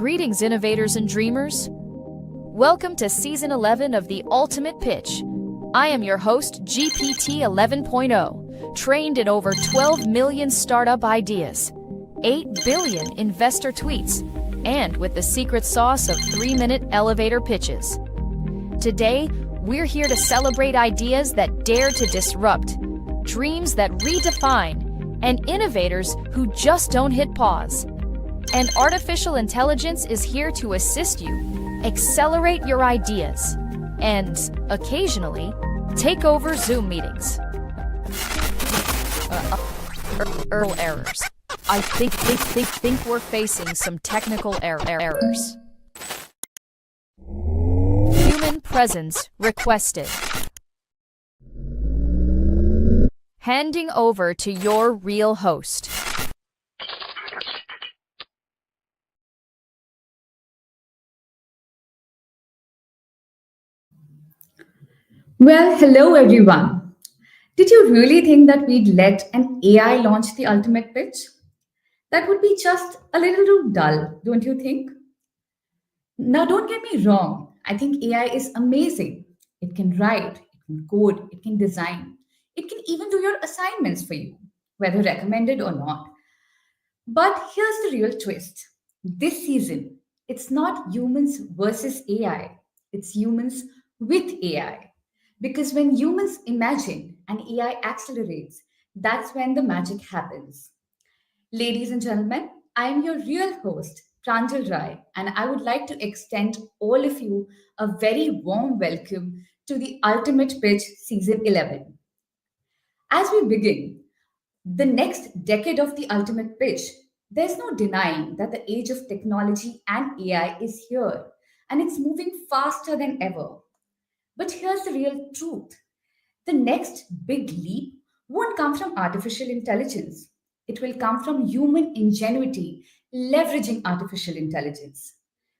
Greetings, innovators and dreamers. Welcome to Season 11 of the Ultimate Pitch. I am your host, GPT 11.0, trained in over 12 million startup ideas, 8 billion investor tweets, and with the secret sauce of 3-minute elevator pitches. Today, we're here to celebrate ideas that dare to disrupt, dreams that redefine, and innovators who just don't hit pause. And artificial intelligence is here to assist you, accelerate your ideas, and, occasionally, take over Zoom meetings. Errors. I think we're facing some technical errors. Human presence requested. Handing over to your real host. Well, hello everyone. Did you really think that we'd let an AI launch the ultimate pitch? That would be just a little too dull, don't you think? Now, don't get me wrong. I think AI is amazing. It can write, it can code, it can design. It can even do your assignments for you, whether recommended or not. But here's the real twist. This season, it's not humans versus AI, it's humans with AI. Because when humans imagine and AI accelerates, that's when the magic happens. Ladies and gentlemen, I am your real host, Pranjal Rai, and I would like to extend all of you a very warm welcome to the Ultimate Pitch Season 11. As we begin the next decade of the Ultimate Pitch, there's no denying that the age of technology and AI is here, and it's moving faster than ever. But here's the real truth. The next big leap won't come from artificial intelligence. It will come from human ingenuity leveraging artificial intelligence.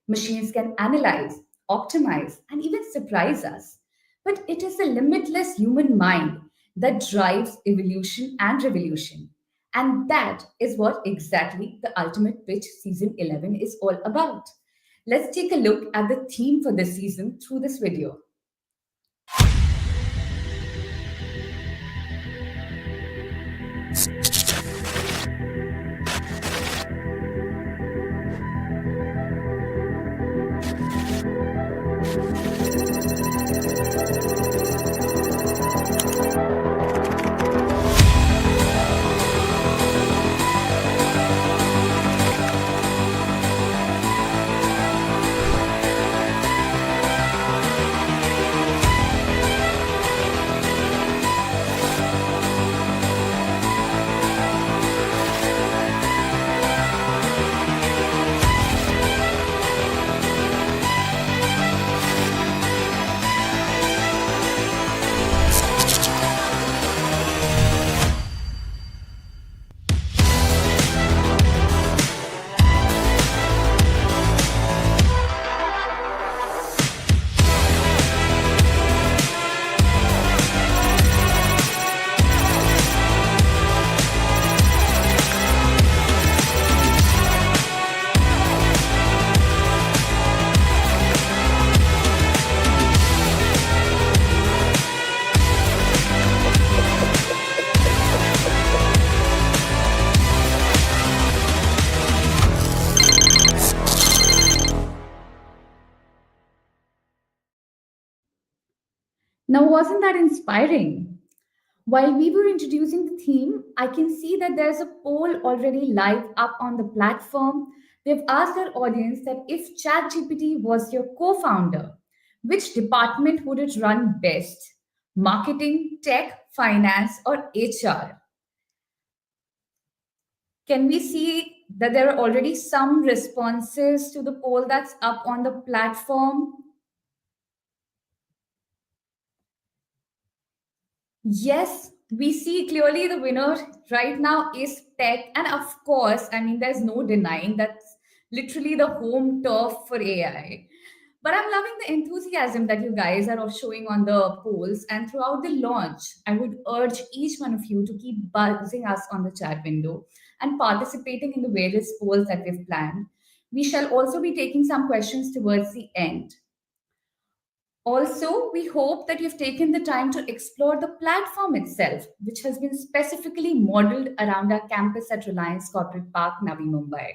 Machines can analyze, optimize, and even surprise us. But it is the limitless human mind that drives evolution and revolution. And that is what exactly the Ultimate Pitch Season 11 is all about. Let's take a look at the theme for this season through this video. Now, wasn't that inspiring? While we were introducing the theme, I can see that there's a poll already live up on the platform. They've asked their audience that if ChatGPT was your co founder, which department would it run best? Marketing, tech, finance, or HR? Can we see that there are already some responses to the poll that's up on the platform? Yes, we see clearly the winner right now is tech. And of course, I mean, there's no denying that's literally the home turf for AI. But I'm loving the enthusiasm that you guys are all showing on the polls. And throughout the launch, I would urge each one of you to keep buzzing us on the chat window and participating in the various polls that we've planned. We shall also be taking some questions towards the end. Also, we hope that you've taken the time to explore the platform itself, which has been specifically modeled around our campus at Reliance Corporate Park, Navi Mumbai.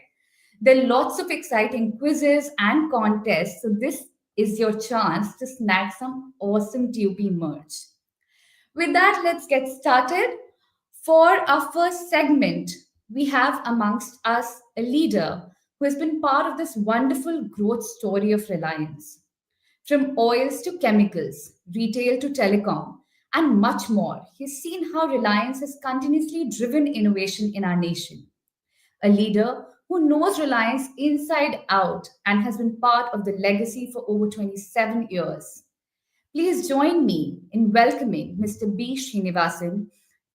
There are lots of exciting quizzes and contests, so this is your chance to snag some awesome TUP merch. With that, let's get started. For our first segment, we have amongst us a leader who has been part of this wonderful growth story of Reliance. From oils to chemicals, retail to telecom, and much more, he's seen how Reliance has continuously driven innovation in our nation. A leader who knows Reliance inside out and has been part of the legacy for over 27 years. Please join me in welcoming Mr. B. Srinivasan,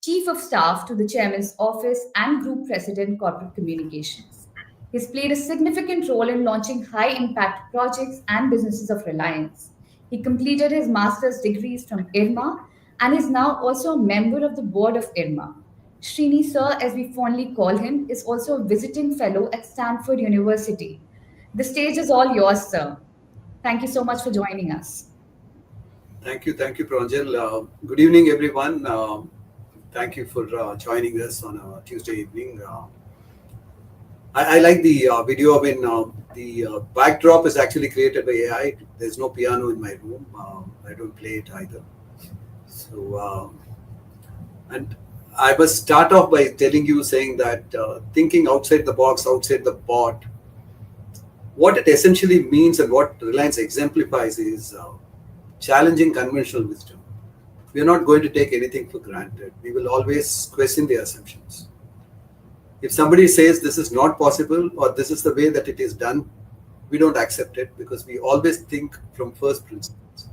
Chief of Staff to the Chairman's Office and Group President Corporate Communications. He's played a significant role in launching high impact projects and businesses of Reliance. He completed his master's degrees from IRMA and is now also a member of the board of IRMA. Srini sir, as we fondly call him, is also a visiting fellow at Stanford University. The stage is all yours, sir. Thank you so much for joining us. Thank you, Pranjal. Good evening, everyone. Thank you for joining us on a Tuesday evening. I like the video. The backdrop is actually created by AI. There's no piano in my room. I don't play it either. So, and I must start off by telling you, saying that thinking outside the box, outside the pot, what it essentially means and what Reliance exemplifies is challenging conventional wisdom. We are not going to take anything for granted. We will always question the assumptions. If somebody says this is not possible or this is the way that it is done, we don't accept it because we always think from first principles.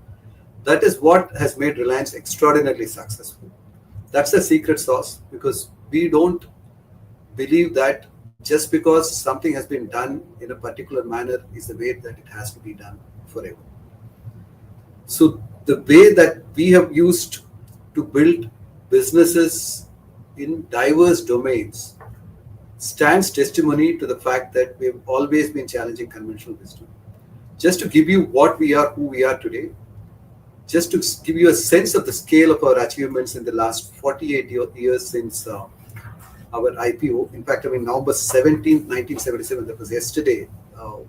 That is what has made Reliance extraordinarily successful. That's the secret sauce, because we don't believe that just because something has been done in a particular manner is the way that it has to be done forever. So the way that we have used to build businesses in diverse domains stands testimony to the fact that we have always been challenging conventional wisdom. Just to give you what we are, who we are today, just to give you a sense of the scale of our achievements in the last 48 years since our IPO. In fact, November 17th, 1977, that was yesterday,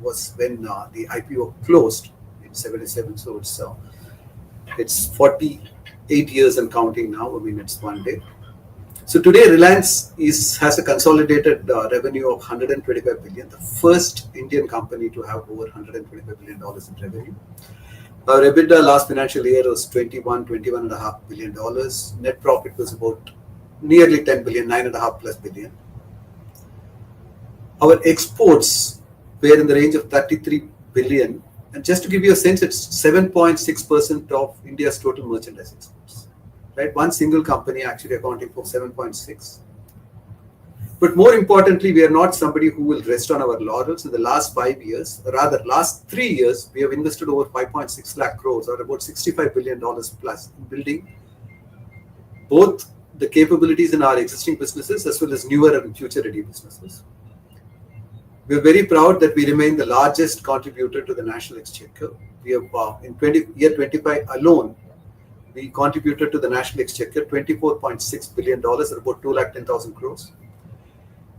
was when the IPO closed in 77. So it's 48 years and counting now. It's one day. So today, Reliance has a consolidated revenue of 125 billion, the first Indian company to have over 125 billion dollars in revenue. Our EBITDA last financial year was $21.5 billion. Net profit was about nearly 10 billion, 9.5 plus billion. Our exports were in the range of 33 billion. And just to give you a sense, it's 7.6% of India's total merchandise exports. Right? One single company actually accounting for 7.6. But more importantly, we are not somebody who will rest on our laurels. In the last 5 years, or rather last 3 years, we have invested over 5.6 lakh crores, or about $65 billion plus, in building both the capabilities in our existing businesses as well as newer and future-ready businesses. We are very proud that we remain the largest contributor to the national exchequer. We have, in year 25 alone, we contributed to the national exchequer $24.6 billion, or about 210,000 crores.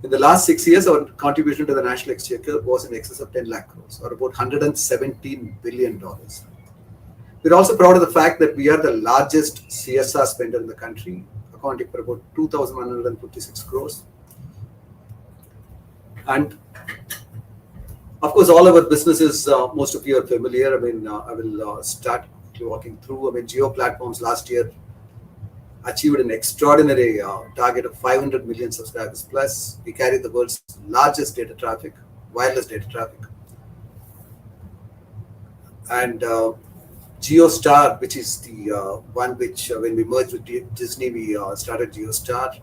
In the last 6 years, our contribution to the national exchequer was in excess of 10 lakh crores, or about $117 billion. We're also proud of the fact that we are the largest CSR spender in the country, accounting for about 2,156 crores. And of course, all our businesses, most of you are familiar. I will start walking through. Jio Platforms last year achieved an extraordinary target of 500 million subscribers plus. We carry the world's largest data traffic, wireless data traffic. And JioStar, which is the one which, when we merged with Disney, we started JioStar.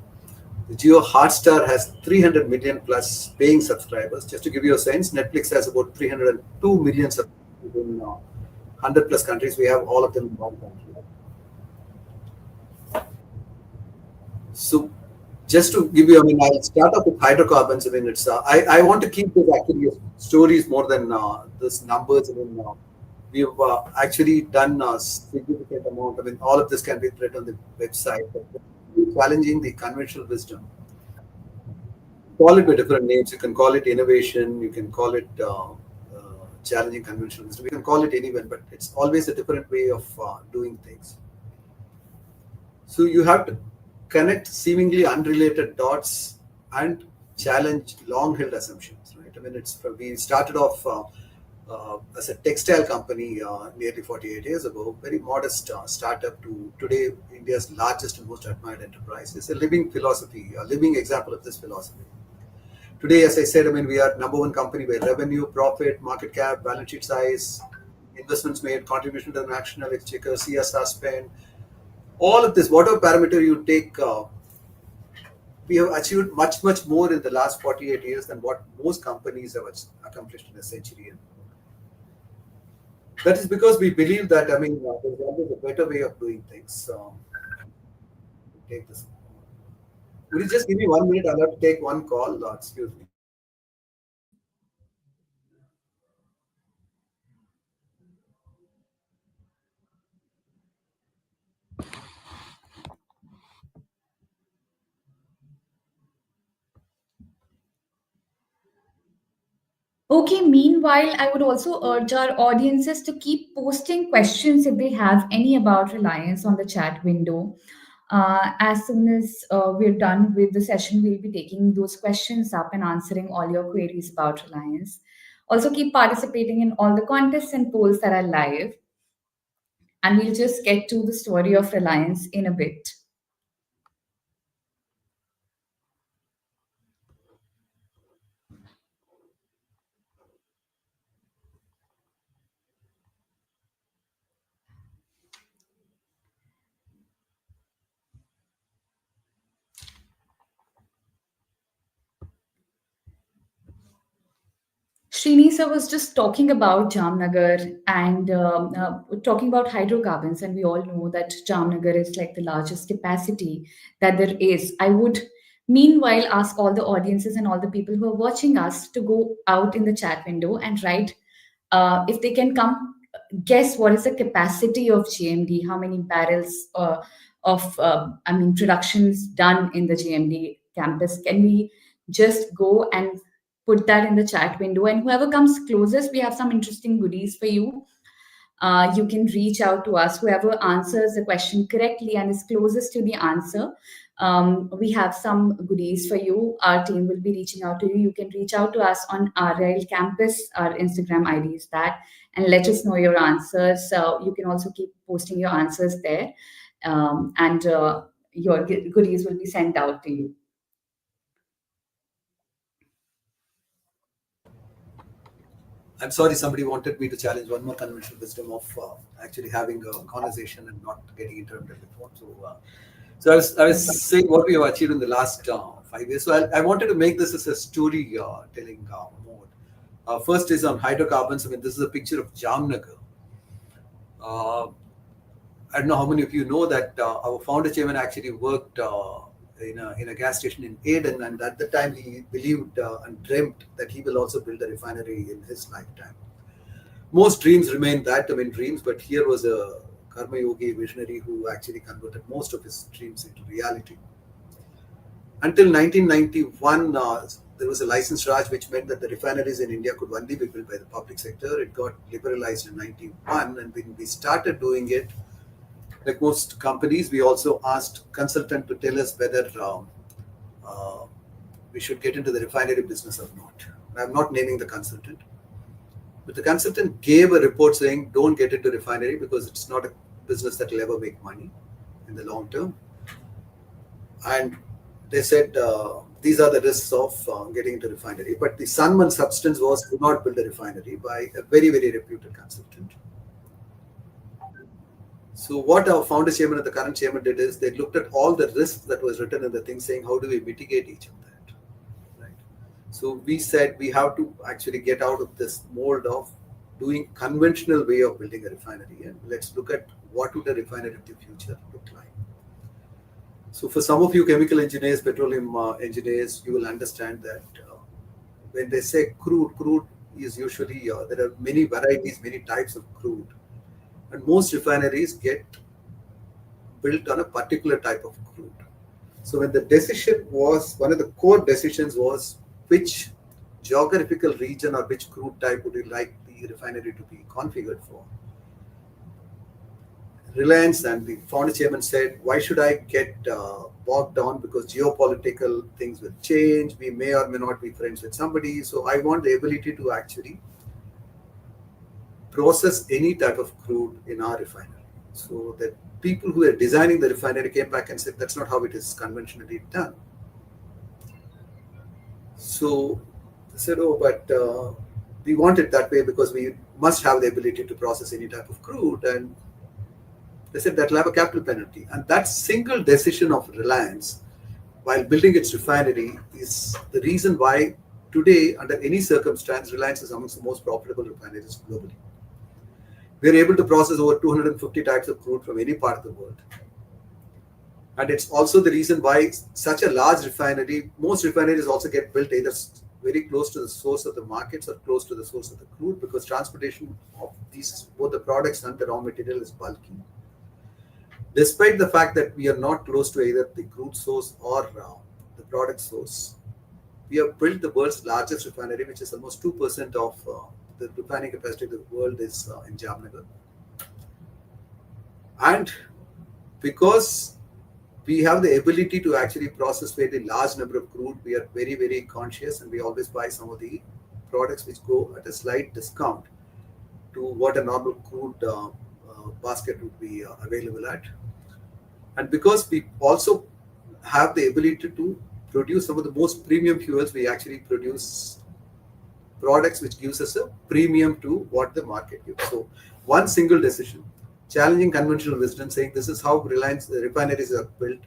The Jio Hotstar has 300 million plus paying subscribers. Just to give you a sense, Netflix has about 302 million subscribers in 100 plus countries. We have all of them in one country. So just to give you, I mean, I'll start off with hydrocarbons. I mean, I want to keep this actually stories more than this numbers. I mean, we've actually done a significant amount. I mean, all of this can be read on the website. But challenging the conventional wisdom. Call it by different names. You can call it innovation. You can call it challenging conventional wisdom. You can call it anyone, but it's always a different way of doing things. So you have to connect seemingly unrelated dots and challenge long-held assumptions, right? I mean, we started off as a textile company nearly 48 years ago, very modest startup to today India's largest and most admired enterprise. It's a living philosophy, a living example of this philosophy. Today, as I said, I mean, we are number one company by revenue, profit, market cap, balance sheet size, investments made, contribution to the national exchequer, CSR spend. All of this, whatever parameter you take, we have achieved much, much more in the last 48 years than what most companies have accomplished in a century. And that is because we believe that, I mean, there's always a better way of doing things. Take this. Would you just give me 1 minute? I'll have to take one call. Excuse me. Okay, meanwhile, I would also urge our audiences to keep posting questions if they have any about Reliance on the chat window. As soon as we're done with the session, we'll be taking those questions up and answering all your queries about Reliance. Also, keep participating in all the contests and polls that are live. And we'll just get to the story of Reliance in a bit. Srinisa was just talking about Jamnagar and talking about hydrocarbons, and we all know that Jamnagar is like the largest capacity that there is. I would, meanwhile, ask all the audiences and all the people who are watching us to go out in the chat window and write if they can come guess what is the capacity of GMD, how many barrels of, I mean, productions done in the GMD campus. Can we just go and put that in the chat window? And whoever comes closest, we have some interesting goodies for you. You can reach out to us. Whoever answers the question correctly and is closest to the answer, we have some goodies for you. Our team will be reaching out to you. You can reach out to us on our Rail Campus. Our Instagram ID is that, and let us know your answers. You can also keep posting your answers there, and your goodies will be sent out to you. I'm sorry, somebody wanted me to challenge one more conventional wisdom of actually having a conversation and not getting interrupted before. So I was saying what we have achieved in the last 5 years. So I wanted to make this as a story telling mode. First is on hydrocarbons. I mean, this is a picture of Jamnagar. I don't know how many of you know that our founder chairman actually worked in a gas station in Aden, and at the time he believed and dreamt that he will also build a refinery in his lifetime. Most dreams remain that, I mean, dreams, but here was a Karma Yogi visionary who actually converted most of his dreams into reality. Until 1991, there was a license Raj, which meant that the refineries in India could only be built by the public sector. It got liberalized in 91, and when we started doing it, like most companies, we also asked consultant to tell us whether we should get into the refinery business or not. I'm not naming the consultant, but the consultant gave a report saying don't get into refinery because it's not a business that will ever make money in the long term. And they said these are the risks of getting into refinery. But the Sanman substance was do not build a refinery by a very, very reputed consultant. So what our founder chairman and the current chairman did is they looked at all the risks that was written in the thing, saying how do we mitigate each of that, right? So we said we have to actually get out of this mold of doing conventional way of building a refinery, and let's look at what would a refinery of the future look like. So for some of you chemical engineers, petroleum engineers, you will understand that when they say crude is usually, there are many varieties, many types of crude. And most refineries get built on a particular type of crude. So when the decision was, one of the core decisions was which geographical region or which crude type would you like the refinery to be configured for. Reliance and the founder chairman said, why should I get bogged down because geopolitical things will change, we may or may not be friends with somebody, so I want the ability to actually process any type of crude in our refinery. So that people who are designing the refinery came back and said, that's not how it is conventionally done. So they said, oh, but we want it that way because we must have the ability to process any type of crude. And they said that will have a capital penalty. And that single decision of Reliance, while building its refinery, is the reason why today, under any circumstance, Reliance is amongst the most profitable refineries globally. We are able to process over 250 types of crude from any part of the world. And it's also the reason why such a large refinery, most refineries also get built either very close to the source of the markets or close to the source of the crude, because transportation of these, both the products and the raw material, is bulky. Despite the fact that we are not close to either the crude source or the product source, we have built the world's largest refinery, which is almost 2% of the refining capacity of the world is in Jamnagar. And because we have the ability to actually process very large number of crude, we are very, very conscious, and we always buy some of the products which go at a slight discount to what a normal crude basket would be available at. And because we also have the ability to produce some of the most premium fuels, we actually produce products which gives us a premium to what the market gives. So one single decision, challenging conventional wisdom, saying this is how Reliance refineries are built.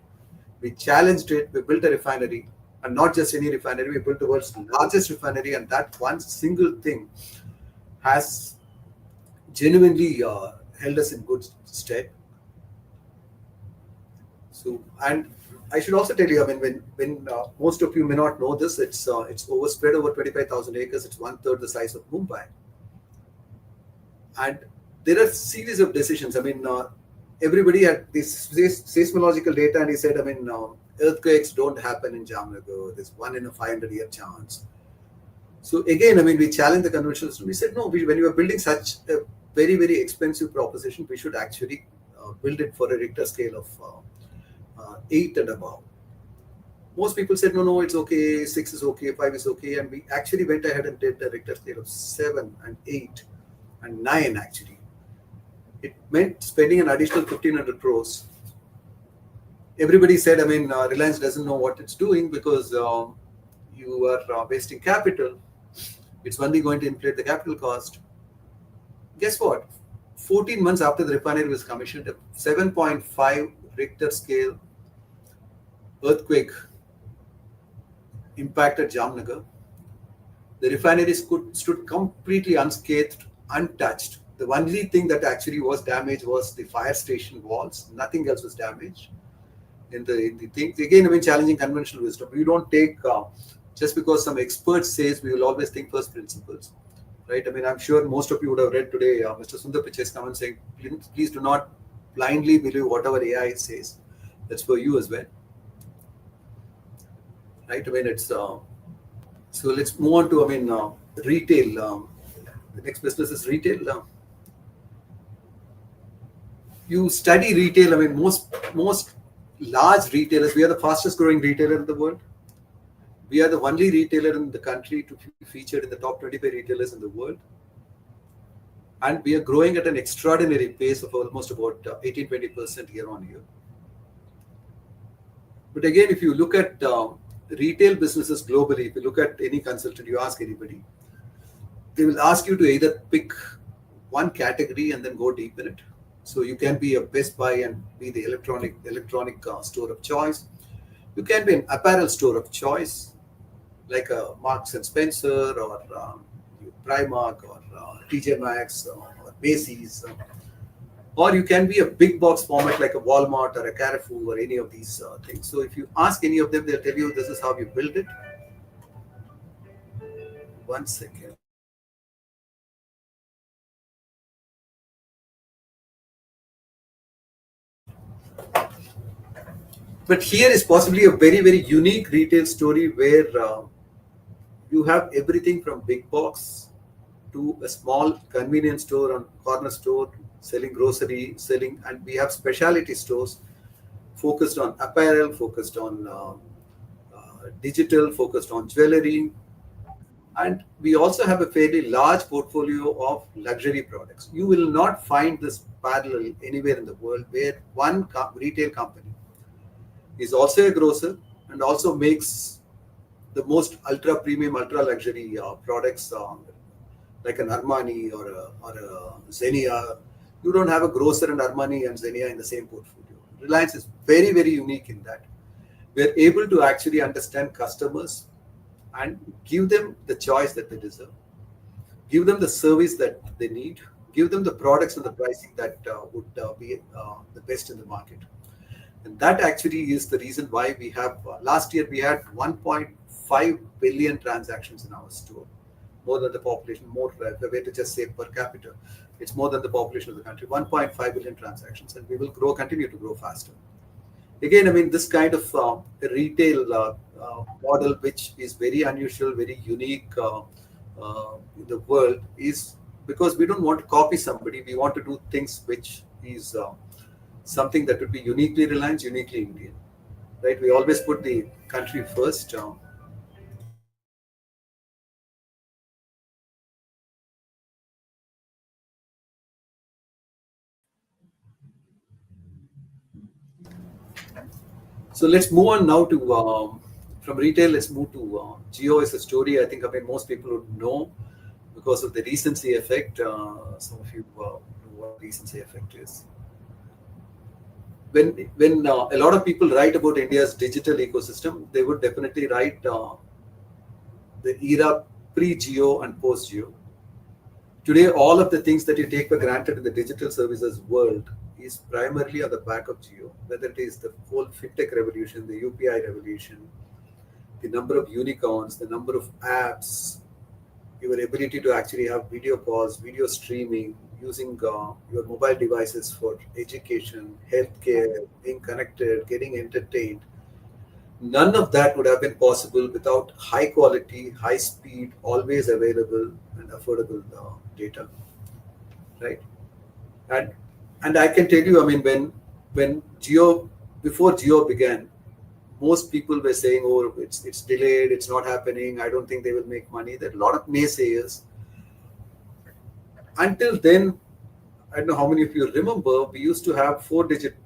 We challenged it, we built a refinery, and not just any refinery, we built the world's largest refinery, and that one single thing has genuinely held us in good stead. So, and I should also tell you, I mean, when most of you may not know this, it's overspread over 25,000 acres. It's 1/3 the size of Mumbai, and there are series of decisions. I mean, everybody had this seismological data, and he said, I mean, earthquakes don't happen in Jamnagar. There's 1 in a 500-year chance. So again, I mean, we challenged the conventional system. We said, no, when you are building such a very, very expensive proposition, we should actually build it for a Richter scale of 8 and above. Most people said, no, it's okay, 6 is okay, 5 is okay. And we actually went ahead and did the Richter scale of 7 and 8 and 9 actually. It meant spending an additional 1,500 crores. Everybody said, I mean, Reliance doesn't know what it's doing because you are wasting capital. It's only going to inflate the capital cost. Guess what? 14 months after the refinery was commissioned, a 7.5 Richter scale earthquake impacted Jamnagar. The refinery stood completely unscathed, untouched. The only thing that actually was damaged was the fire station walls. Nothing else was damaged. In the things, again, I mean, challenging conventional wisdom. We don't take, just because some expert says, we will always think first principles. Right? I mean, I'm sure most of you would have read today Mr. Sundar Pichai's comment saying, please do not blindly believe whatever AI says. That's for you as well. Right? I mean, it's so let's move on to, I mean, retail. The next business is retail. You study retail. I mean, most large retailers. We are the fastest growing retailer in the world. We are the only retailer in the country to be featured in the top 25 retailers in the world. And we are growing at an extraordinary pace of almost about 18-20% year on year. But again, if you look at retail businesses globally, if you look at any consultant, you ask anybody, they will ask you to either pick one category and then go deep in it. So you can be a Best Buy and be the electronic store of choice. You can be an apparel store of choice, like a Marks and Spencer or Primark or TJ Maxx or Macy's. or you can be a big box format like a Walmart or a Carrefour or any of these things. So if you ask any of them, they'll tell you this is how you build it. One second. But here is possibly a very, very unique retail story where you have everything from big box to a small convenience store and corner store selling grocery, selling, and we have specialty stores focused on apparel, focused on digital, focused on jewelry, and we also have a fairly large portfolio of luxury products. You will not find this parallel anywhere in the world where one retail company is also a grocer and also makes the most ultra premium, ultra luxury products like an Armani or a Xenia. You don't have a grocer and Armani and Xenia in the same portfolio. Reliance is very, very unique in that. We're able to actually understand customers and give them the choice that they deserve, give them the service that they need, give them the products and the pricing that would be the best in the market. And that actually is the reason why we have, last year we had 1.5 billion transactions in our store, more than the population, more, if I were to just say per capita, it's more than the population of the country, 1.5 billion transactions, and we will grow, continue to grow faster. Again, I mean, this kind of retail model, which is very unusual, very unique in the world, is because we don't want to copy somebody. We want to do things which is something that would be uniquely Reliance, uniquely Indian, right? We always put the country first. So let's move on now to from retail. Let's move to Geo is a story. I think, I mean, most people would know because of the recency effect. Some of you know what recency effect is. When a lot of people write about India's digital ecosystem, they would definitely write the era pre-Geo and post-Geo. Today, all of the things that you take for granted in the digital services world is primarily on the back of Geo, whether it is the whole fintech revolution, the UPI revolution, the number of unicorns, the number of apps, your ability to actually have video calls, video streaming, using your mobile devices for education, healthcare, being connected, getting entertained. None of that would have been possible without high quality, high speed, always available and affordable data, right? And and I can tell you, I mean, when Geo before Geo began, most people were saying, "Oh, it's delayed, it's not happening. I don't think they will make money." There are a lot of naysayers. Until then, I don't know how many of you remember, we used to have four-digit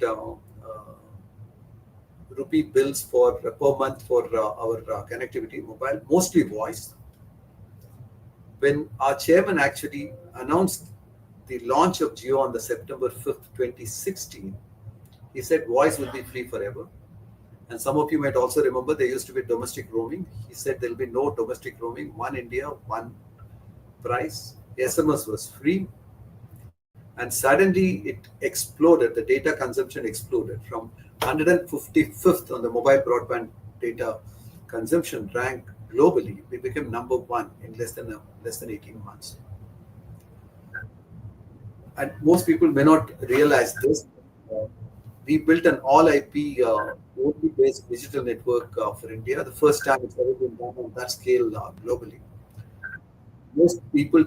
rupee bills for per month for our connectivity mobile, mostly voice. When our chairman actually announced the launch of Geo on the September 5th, 2016, he said voice will be free forever. And some of you might also remember there used to be domestic roaming. He said there will be no domestic roaming, one India, one price. SMS was free. And suddenly it exploded, the data consumption exploded from 155th on the mobile broadband data consumption rank globally. We became number one in less than 18 months. And most people may not realize this. Uh, we built an all IP OT based digital network for India. The first time it's ever been done on that scale globally. Most people,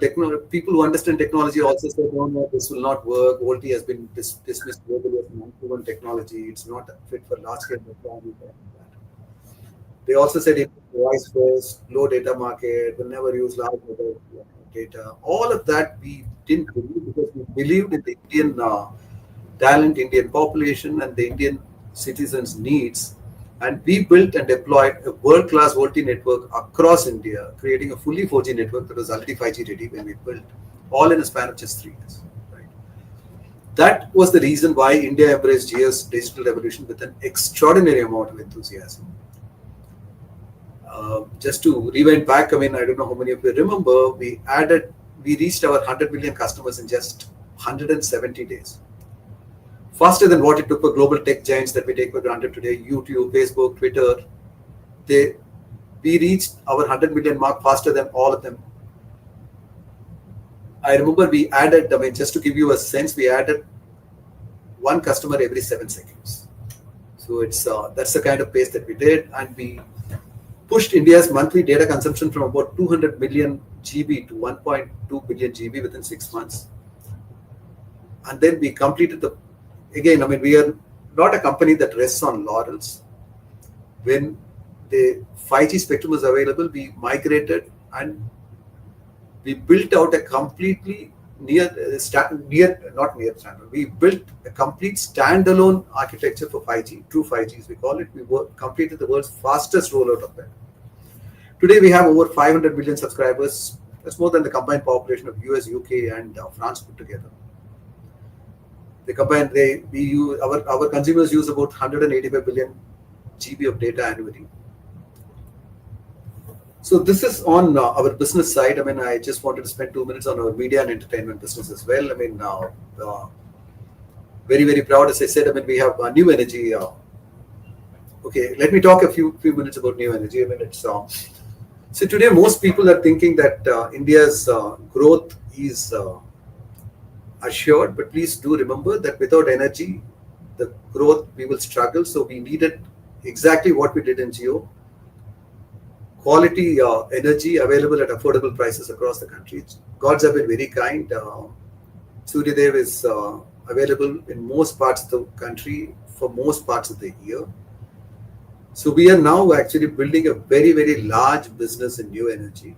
people who understand technology also say, no, no, this will not work. OT has been dismissed globally as an unproven technology. It's not fit for large scale deployment. They also said it voice first, low data market, will never use large data. All of that we didn't believe because we believed in the Indian talent, Indian population, and the Indian citizens' needs. And we built and deployed a world-class OT network across India, creating a fully 4G network that was already 5G ready when we built, all in a span of just 3 years. Right? That was the reason why India embraced Geo's digital revolution with an extraordinary amount of enthusiasm. Just to rewind back, I mean, I don't know how many of you remember, we reached our 100 million customers in just 170 days. faster than what it took for global tech giants that we take for granted today, YouTube, Facebook, Twitter. We reached our 100 million mark faster than all of them. I remember we added, just to give you a sense, we added one customer every 7 seconds. So that's the kind of pace that we did, and we pushed India's monthly data consumption from about 200 million GB to 1.2 billion GB within 6 months. And then we completed we are not a company that rests on laurels. When the 5G spectrum was available, we migrated and we built out a completely we built a complete standalone architecture for 5G, true 5G as we call it. We completed the world's fastest rollout of that. Today we have over 500 million subscribers. That's more than the combined population of US, UK and France put together. Our consumers use about 185 billion GB of data annually. So this is on our business side. I just wanted to spend 2 minutes on our media and entertainment business as well. Very, very proud, as I said. We have new energy. Okay, let me talk a few minutes about new energy. So today most people are thinking that India's growth is assured, but please do remember that without energy, the growth, we will struggle. So we needed exactly what we did in Jio. Quality energy available at affordable prices across the country. Gods have been very kind. Surya Dev is available in most parts of the country for most parts of the year. So we are now actually building a very, very large business in new energy.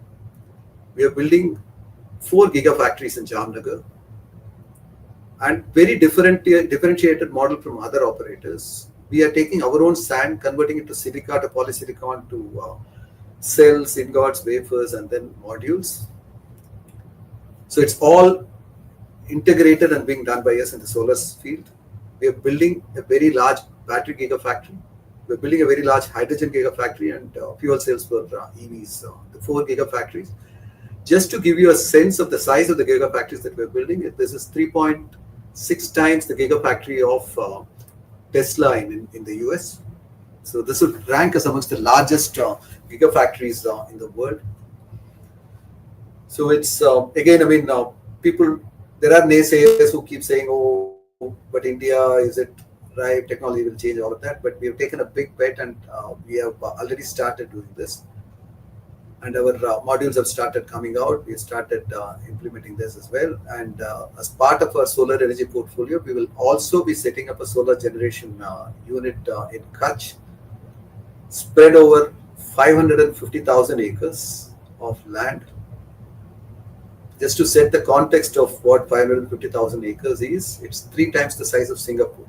We are building 4 gigafactories in Jamnagar, and very differentiated model from other operators. We are taking our own sand, converting it to silica, to polysilicon, to cells, ingots, wafers, and then modules. So it's all integrated and being done by us in the solar field. We are building a very large battery gigafactory. We're building a very large hydrogen gigafactory and fuel cells for EVs, the 4 gigafactories. Just to give you a sense of the size of the gigafactories that we're building, this is 3.6 times the gigafactory of Tesla in the US. So this would rank us amongst the largest gigafactories in the world. So it's people, there are naysayers who keep saying, oh, but India, is it right? Technology will change all of that. But we have taken a big bet, and we have already started doing this. And our modules have started coming out. We started implementing this as well. And as part of our solar energy portfolio, we will also be setting up a solar generation unit in Kutch, spread over 550,000 acres of land. Just to set the context of what 550,000 acres is, it's 3 times the size of Singapore.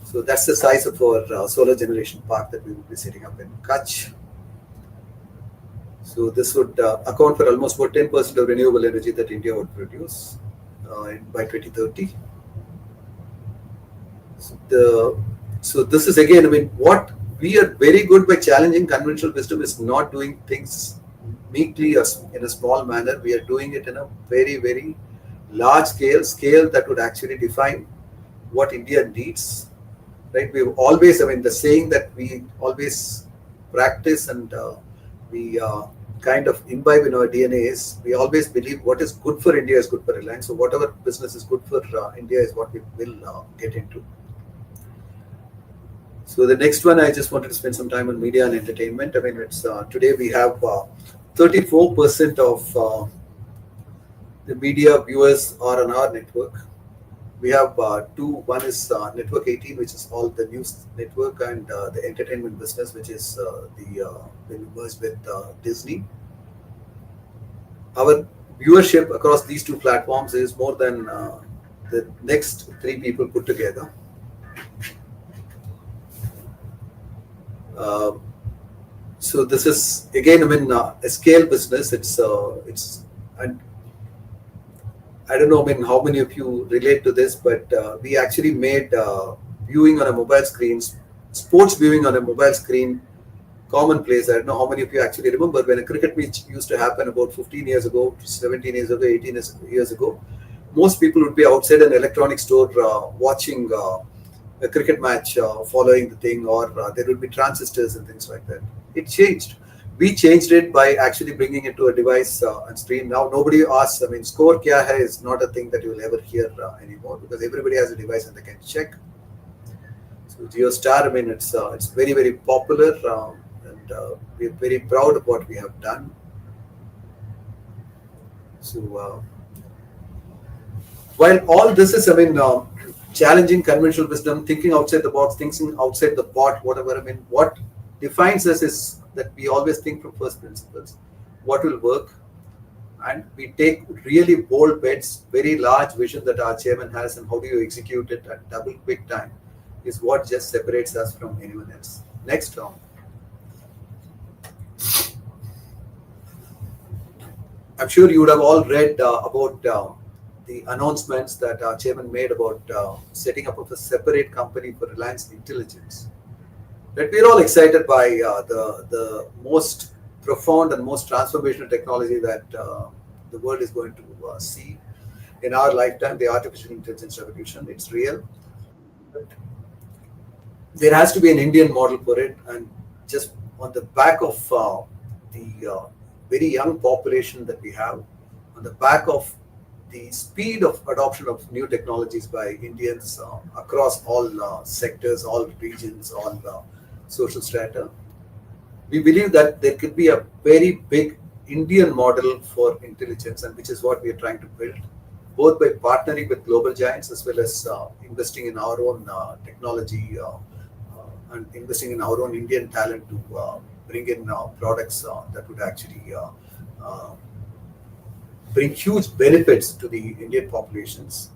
So that's the size of our solar generation park that we will be setting up in Kutch. So this would account for almost about 10% of renewable energy that India would produce by 2030. So this is again, what we are very good by challenging conventional wisdom is not doing things meekly or in a small manner. We are doing it in a very, very large scale that would actually define what India needs. Right? We've always, the saying that we always practice and we kind of imbibe in our DNA is, we always believe what is good for India is good for Reliance. So whatever business is good for India is what we will get into. So the next one, I just wanted to spend some time on media and entertainment. It's today we have 34% of the media viewers are on our network. We have two. One is Network 18, which is all the news network, and the entertainment business, which is when merged with Disney. Our viewership across these 2 platforms is more than the next 3 people put together. So this is again, a scale business. It's and I don't know, how many of you relate to this, but we actually made viewing on a mobile screen, sports viewing on a mobile screen, commonplace. I don't know how many of you actually remember when a cricket match used to happen about 15 years ago, 17 years ago, 18 years ago. most people would be outside an electronic store watching a cricket match, following the thing, or there would be transistors and things like that. It changed. We changed it by actually bringing it to a device and screen. Now nobody asks, I mean, score kya hai is not a thing that you will ever hear anymore, because everybody has a device and they can check. So GeoStar, I mean, it's very, very popular, and we're very proud of what we have done. So while all this is, I mean, challenging conventional wisdom, thinking outside the box, thinking outside the pot, whatever, I mean, what defines us is that we always think from first principles, what will work, and we take really bold bets, very large vision that our chairman has, and how do you execute it at double quick time is what just separates us from anyone else. Next round. I'm sure you would have all read about the announcements that our chairman made about setting up of a separate company for Reliance Intelligence. That we're all excited by the most profound and most transformational technology that the world is going to see in our lifetime, the artificial intelligence revolution. It's real. But there has to be an Indian model for it, and just on the back of the very young population that we have, on the back of the speed of adoption of new technologies by Indians across all sectors, all regions, all social strata, we believe that there could be a very big Indian model for intelligence, and which is what we are trying to build, both by partnering with global giants as well as investing in our own technology and investing in our own Indian talent to bring in products that would actually bring huge benefits to the Indian populations.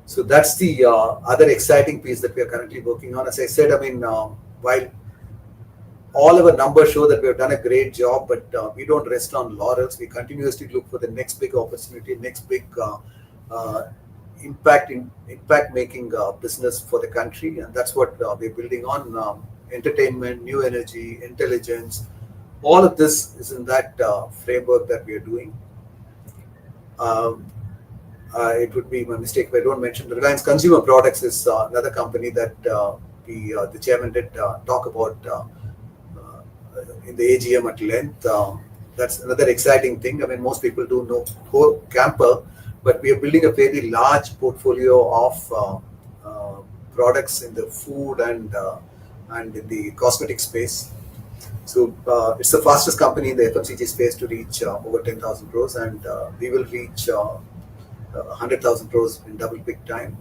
So that's the other exciting piece that we are currently working on. As I said, I mean, while all our numbers show that we have done a great job, but we don't rest on laurels. We continuously look for the next big opportunity, next big impact making business for the country, and that's what we're building on. Entertainment, new energy, intelligence, all of this is in that framework that we are doing. It would be my mistake if I don't mention Reliance Consumer Products is another company that the chairman did talk about in the AGM at length. That's another exciting thing. I mean, most people do know core Camper, but we are building a fairly large portfolio of products in the food and in the cosmetic space. So it's the fastest company in the FMCG space to reach over 10,000 crores, and we will reach 100,000 crores in double quick time.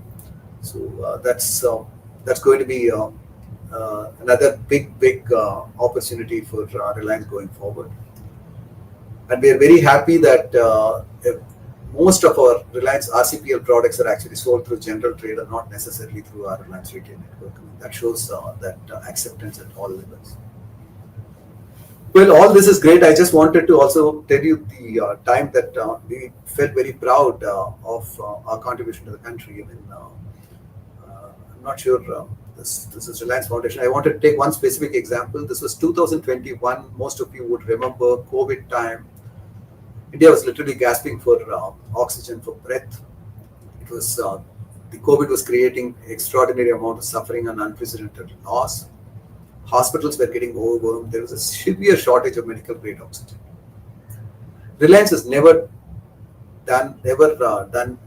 So that's going to be another big opportunity for Reliance going forward. And we are very happy that most of our Reliance RCPL products are actually sold through general trade and not necessarily through our Reliance retail network. I mean, that shows that acceptance at all levels. Well, all this is great. I just wanted to also tell you the time that we felt very proud of our contribution to the country. I mean, I'm not sure this is Reliance Foundation. I wanted to take one specific example. This was 2021. Most of you would remember COVID time. India was literally gasping for oxygen, for breath. It was the COVID was creating extraordinary amount of suffering and unprecedented loss. Hospitals were getting overwhelmed. There was a severe shortage of medical grade oxygen. Reliance has never done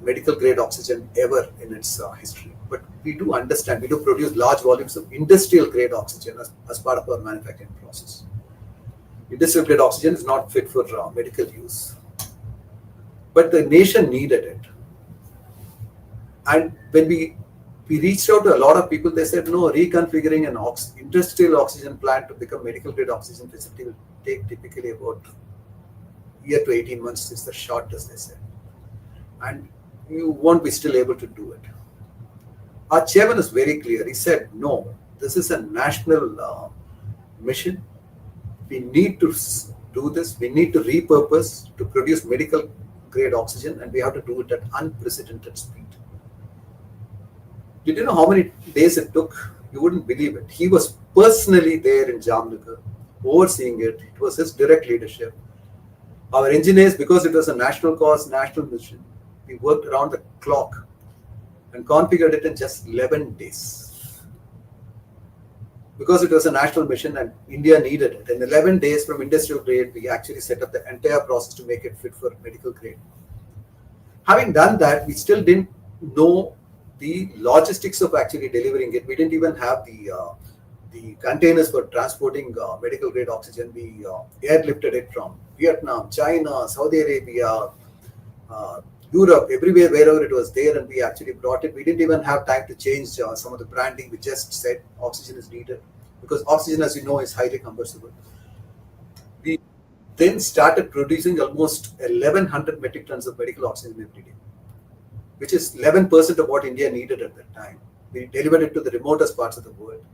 medical grade oxygen ever in its history. But we do understand, we do produce large volumes of industrial grade oxygen as part of our manufacturing process. Industrial grade oxygen is not fit for medical use, but the nation needed it. And when we reached out to a lot of people, they said, no, reconfiguring an industrial oxygen plant to become medical grade oxygen facility will take typically about a year to 18 months is the shortest, they said. And you won't be still able to do it. Our chairman is very clear. He said, no, this is a national mission. We need to do this. We need to repurpose to produce medical grade oxygen, and we have to do it at unprecedented speed. Did you know how many days it took? You wouldn't believe it. He was personally there in Jamnagar, overseeing it. It was his direct leadership. Our engineers, because it was a national cause, national mission, we worked around the clock and configured it in just 11 days. Because it was a national mission and India needed it. In 11 days from industrial grade, we actually set up the entire process to make it fit for medical grade. Having done that, we still didn't know the logistics of actually delivering it. We didn't even have the containers for transporting medical grade oxygen. We airlifted it from Vietnam, China, Saudi Arabia, Europe, everywhere, wherever it was there, and we actually brought it. We didn't even have time to change some of the branding. We just said oxygen is needed because oxygen, as you know, is highly combustible. We then started producing almost 1,100 metric tons of medical oxygen every day, which is 11% of what India needed at that time. We delivered it to the remotest parts of the world.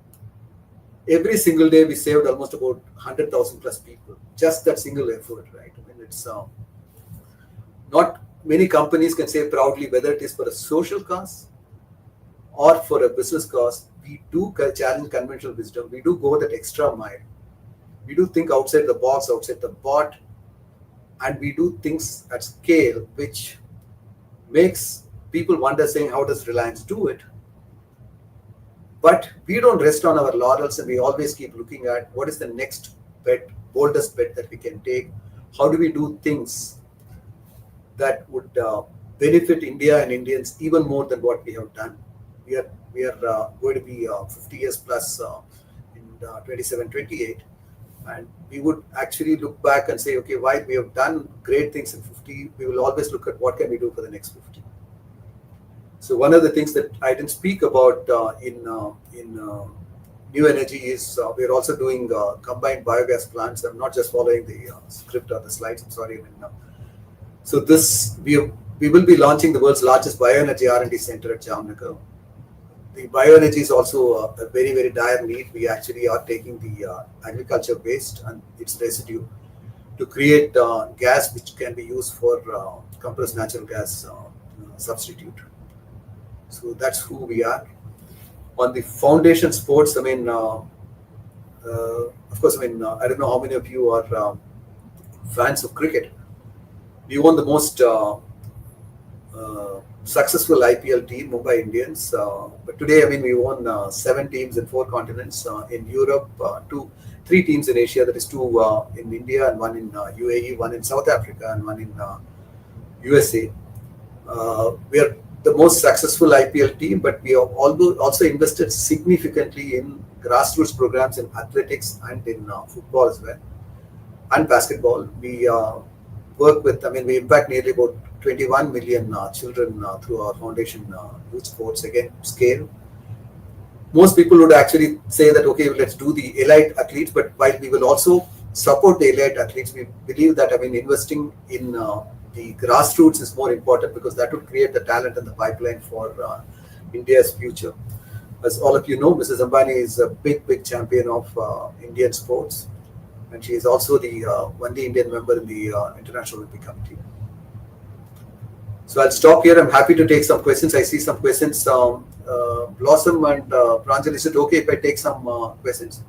Every single day, we saved almost about 100,000 plus people. Just that single effort, right? I mean, it's not many companies can say proudly whether it is for a social cause or for a business cause. We do challenge conventional wisdom. We do go that extra mile. We do think outside the box, outside the bot, and we do things at scale, which makes people wonder, saying, how does Reliance do it? But we don't rest on our laurels, and we always keep looking at what is the next bet, boldest bet that we can take. How do we do things that would benefit India and Indians even more than what we have done? We are going to be 50 years plus in 27, 28. And we would actually look back and say, okay, while we have done great things in 50, we will always look at what can we do for the next 50. So one of the things that I didn't speak about in new energy is we're also doing combined biogas plants. I'm not just following the script or the slides. I'm sorry. So this we will be launching the world's largest bioenergy R&D center at Jamnagar. The bioenergy is also a very, very dire need. We actually are taking the agriculture waste and its residue to create gas which can be used for compressed natural gas substitute. So that's who we are. On the foundation sports, I mean, of course, I mean, I don't know how many of you are fans of cricket. We won the most successful IPL team, Mumbai Indians. But today, I mean, we won 7 teams in 4 continents. In Europe, 3 teams in Asia, that is 2 in India and 1 in UAE, 1 in South Africa and 1 in USA. We are the most successful IPL team, but we have also invested significantly in grassroots programs in athletics and in football as well, and basketball. We work with, I mean, we impact nearly about 21 million children through our foundation youth sports, again, scale. Most people would actually say that, okay, let's do the elite athletes, but while we will also support the elite athletes, we believe that, I mean, investing in the grassroots is more important because that would create the talent and the pipeline for India's future. As all of you know, Mrs. Ambani is a big, big champion of Indian sports, and she is also the only Indian member in the International Olympic Committee. So I'll stop here. I'm happy to take some questions. I see some questions. Blossom and Pranjal, is it okay if I take some questions?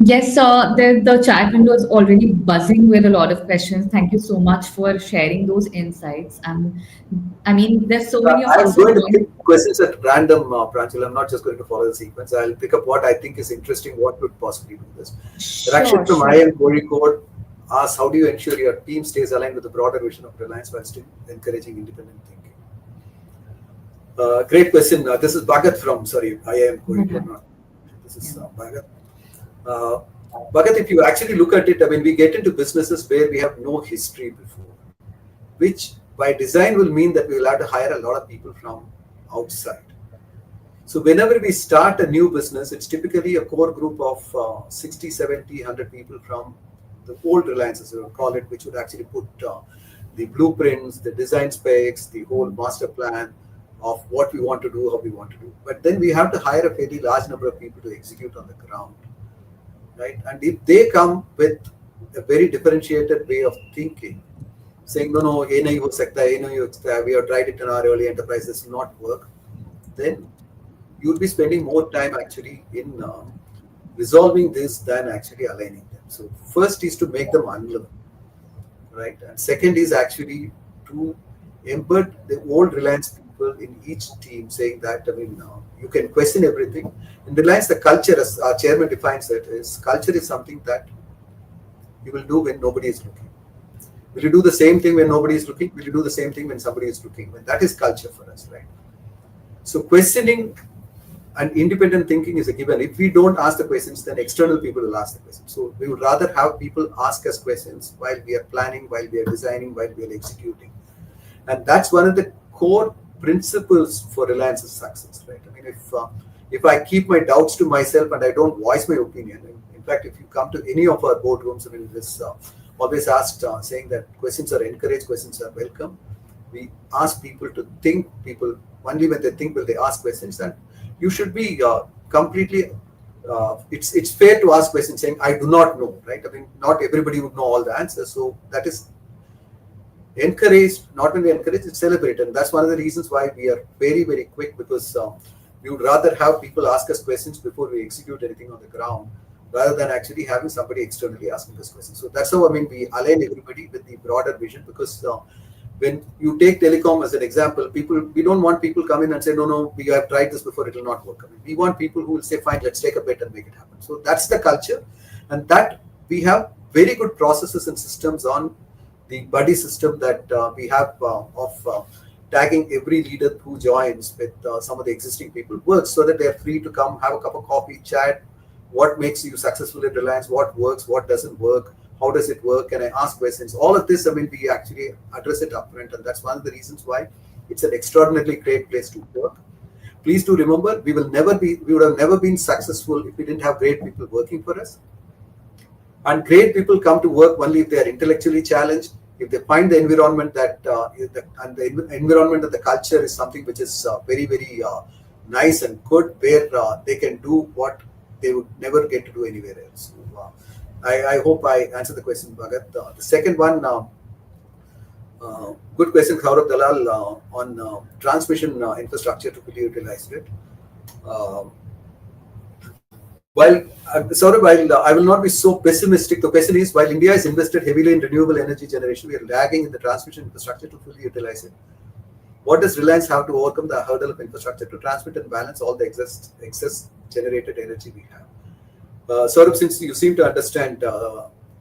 Yes, the chat window is already buzzing with a lot of questions. Thank you so much for sharing those insights. And I mean, there's so many of I'm us. going to pick questions at random, Pranjal. I'm not just going to follow the sequence. I'll pick up what I think is interesting, what could possibly do this. Rakshit from IIM Kozhikode asks, how do you ensure your team stays aligned with the broader vision of Reliance while still encouraging independent thinking? Great question. This is Bhagat from, IIM Kozhikode. This is Bhagat. Bhagat, if you actually look at it, I mean, we get into businesses where we have no history before, which by design will mean that we will have to hire a lot of people from outside. So whenever we start a new business, it's typically a core group of 60, 70, 100 people from the old Reliance, as we would call it, which would actually put the blueprints, the design specs, the whole master plan of what we want to do, how we want to do. But then we have to hire a fairly large number of people to execute on the ground. Right? And if they come with a very differentiated way of thinking, saying, no, we have tried it in our early enterprise, this will not work, then you'll be spending more time actually in resolving this than actually aligning them. So first is to make them unlearn, right? And second is actually to embed the old Reliance people in each team, saying that you can question everything. In Reliance, the culture, as our chairman defines it, is culture is something that you will do when nobody is looking. Will you do the same thing when nobody is looking? Will you do the same thing when somebody is looking? When that is culture for us, right? So questioning and independent thinking is a given. If we don't ask the questions, then external people will ask the questions. So we would rather have people ask us questions while we are planning, while we are designing, while we are executing. And that's one of the core principles for Reliance's success, right? I mean, if I keep my doubts to myself and I don't voice my opinion, in fact, if you come to any of our boardrooms, I mean, this always asked saying that questions are encouraged, questions are welcome. We ask people to think. People only when they think will they ask questions, and you should be completely. It's fair to ask questions saying I do not know, right? I mean, not everybody would know all the answers, so that is encouraged. Not only encouraged, it's celebrated, and that's one of the reasons why we are very very quick, because we would rather have people ask us questions before we execute anything on the ground, rather than actually having somebody externally asking us questions. So that's how we align everybody with the broader vision, because when you take telecom as an example, we don't want people come in and say, no, we have tried this before, it will not work. I mean, we want people who will say, fine, let's take a bet and make it happen. So that's the culture, and that we have very good processes and systems on the buddy system that we have of tagging every leader who joins with some of the existing people works, so that they're free to come have a cup of coffee, chat. What makes you successful at Reliance? What works? What doesn't work? How does it work? Can I ask questions? All of this, we actually address it upfront, and that's one of the reasons why it's an extraordinarily great place to work. Please do remember, we would have never been successful if we didn't have great people working for us. And great people come to work only if they are intellectually challenged, if they find the environment the environment of the culture is something which is very, very nice and good, where they can do what they would never get to do anywhere else. So, I hope I answered the question, Bhagat. The second one, good question, Saurabh Dalal, on transmission infrastructure to fully utilize it. Saurabh, I will not be so pessimistic. The question is, while India has invested heavily in renewable energy generation, we are lagging in the transmission infrastructure to fully utilize it. What does Reliance have to overcome the hurdle of infrastructure to transmit and balance all the excess generated energy we have? Saurabh, since you seem to understand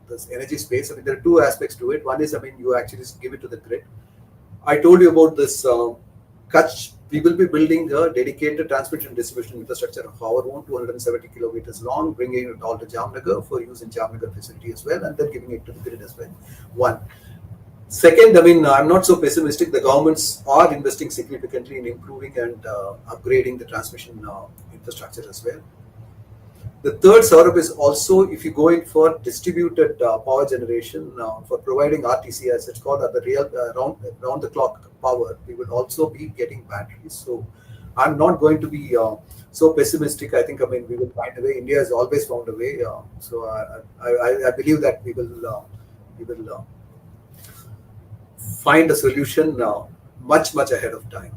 this energy space, there are two aspects to it. One is, you actually give it to the grid. I told you about this Kutch. We will be building a dedicated transmission and distribution infrastructure of our own, 270 kilometers long, bringing it all to Jamnagar for use in Jamnagar facility as well, and then giving it to the grid as well. One. Second, I'm not so pessimistic. The governments are investing significantly in improving and upgrading the transmission infrastructure as well. The third, Saurabh, is also if you go in for distributed power generation for providing RTC, as it's called, the real round the clock power, we will also be getting batteries. So I'm not going to be so pessimistic. I think we will find a way. India has always found a way. So I believe that we will find a solution much ahead of time.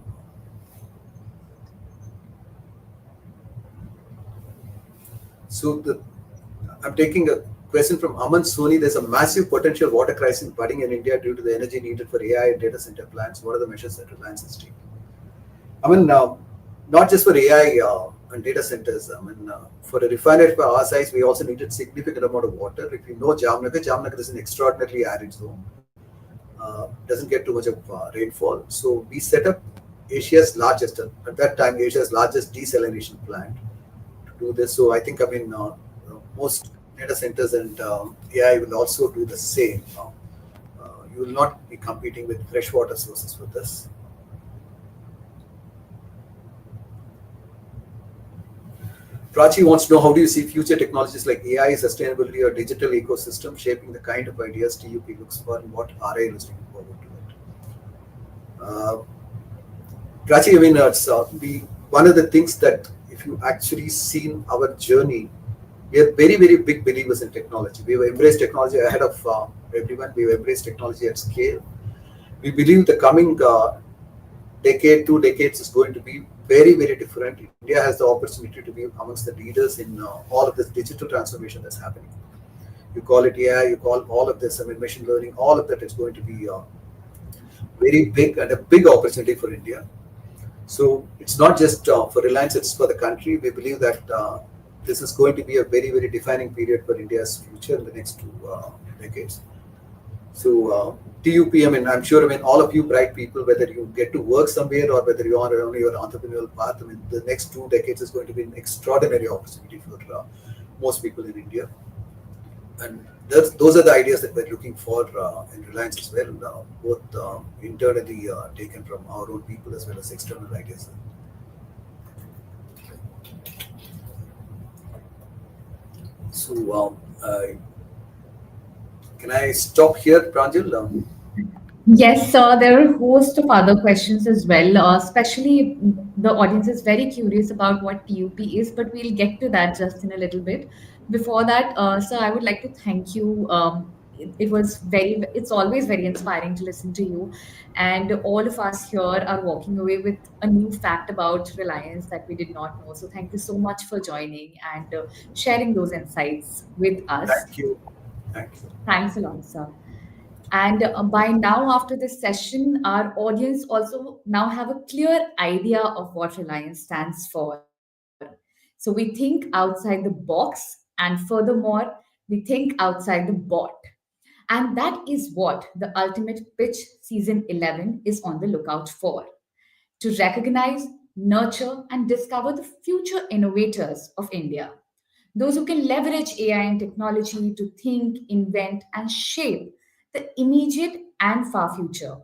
So I'm taking a question from Aman Soni. There's a massive potential water crisis budding in India due to the energy needed for AI and data center plants. What are the measures that Reliance is taking? Not just for AI and data centers. For a refinery for our size, we also needed significant amount of water. If you know Jamnagar is an extraordinarily arid zone. Doesn't get too much of rainfall. So we set up Asia's largest desalination plant to do this. So I think most data centers and AI will also do the same. You will not be competing with freshwater sources for this. Prachi wants to know, how do you see future technologies like AI, sustainability, or digital ecosystem shaping the kind of ideas TUP looks for, and what RI is looking forward to it? Prachi, it's one of the things that if you actually seen our journey, we are very, very big believers in technology. We have embraced technology ahead of everyone. We have embraced technology at scale. We believe the coming decade, 2 decades is going to be very, very different. India has the opportunity to be amongst the leaders in all of this digital transformation that's happening. you call it AI, you call all of this, I mean, machine learning, all of that is going to be very big and a big opportunity for India. So it's not just for Reliance, it's for the country. We believe that this is going to be a very, very defining period for India's future in the next two decades. So TUP, I mean, I'm sure, I mean, all of you bright people, whether you get to work somewhere or whether you are on your entrepreneurial path, I mean, the next 2 decades is going to be an extraordinary opportunity for most people in India. And those are the ideas that we're looking for in Reliance as well, both internally taken from our own people as well as external ideas. So, can I stop here, Pranjal? Yes, sir. There are a host of other questions as well. Especially the audience is very curious about what TUP is, but we'll get to that just in a little bit. Before that, sir, I would like to thank you. It was it's always very inspiring to listen to you. And all of us here are walking away with a new fact about Reliance that we did not know. So thank you so much for joining and sharing those insights with us. Thank you. Thank you. Thanks a lot, sir. And by now, after this session, our audience also now have a clear idea of what Reliance stands for. So we think outside the box, and furthermore, we think outside the bot. And that is what the Ultimate Pitch Season 11 is on the lookout for, to recognize, nurture, and discover the future innovators of India. Those who can leverage AI and technology to think, invent, and shape the immediate and far future,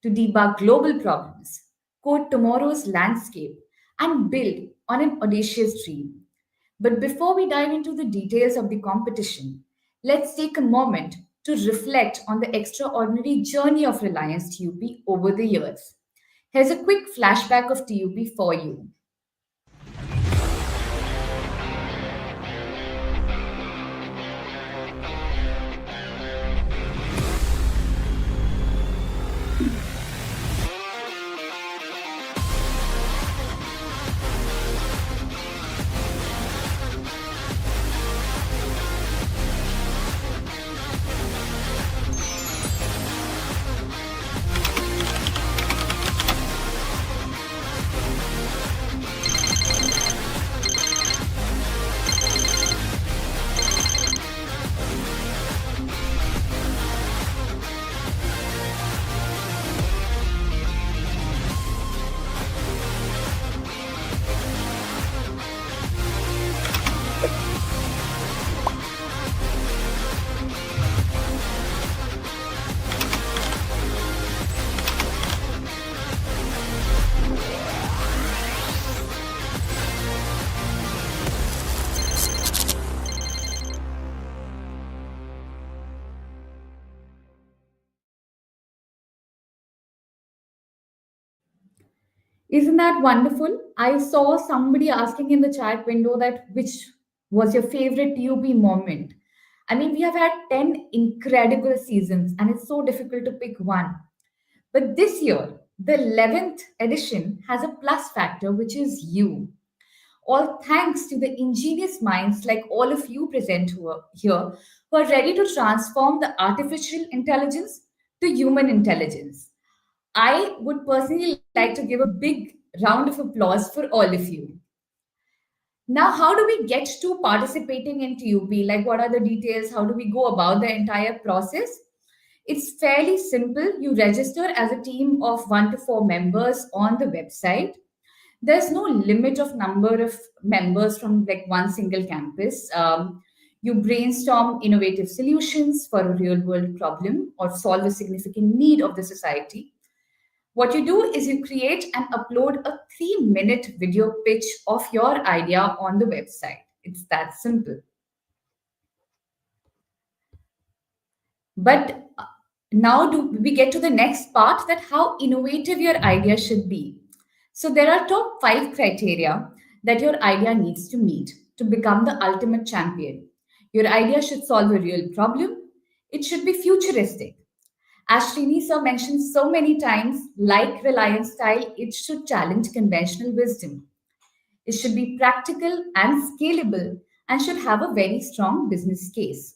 to debug global problems, code tomorrow's landscape, and build on an audacious dream. But before we dive into the details of the competition, let's take a moment to reflect on the extraordinary journey of Reliance TUP over the years. Here's a quick flashback of TUP for you. Isn't that wonderful? I saw somebody asking in the chat window that which was your favorite TUP moment. I mean, we have had 10 incredible seasons and it's so difficult to pick one. But this year, the 11th edition has a plus factor, which is you. All thanks to the ingenious minds like all of you present here who are ready to transform the artificial intelligence to human intelligence. I would personally like to give a big round of applause for all of you. Now, how do we get to participating in TUP? Like, what are the details? How do we go about the entire process? It's fairly simple. You register as a team of 1 to 4 members on the website. There's no limit of number of members from like one single campus. You brainstorm innovative solutions for a real world problem or solve a significant need of the society. What you do is you create and upload a 3-minute video pitch of your idea on the website. It's that simple. But now do we get to the next part, that how innovative your idea should be. So there are top 5 criteria that your idea needs to meet to become the ultimate champion. Your idea should solve a real problem. It should be futuristic. As Srini sir mentioned so many times, like Reliance style, it should challenge conventional wisdom. It should be practical and scalable and should have a very strong business case.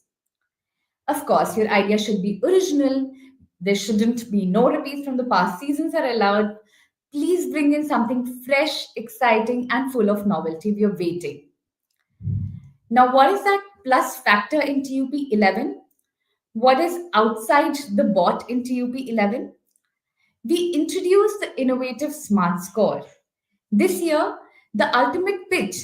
Of course, your idea should be original. There shouldn't be no repeats from the past seasons are allowed. Please bring in something fresh, exciting, and full of novelty. We are waiting. Now, what is that plus factor in TUP 11? What is outside the bot in TUP 11? We introduced the innovative smart score. This year, the ultimate pitch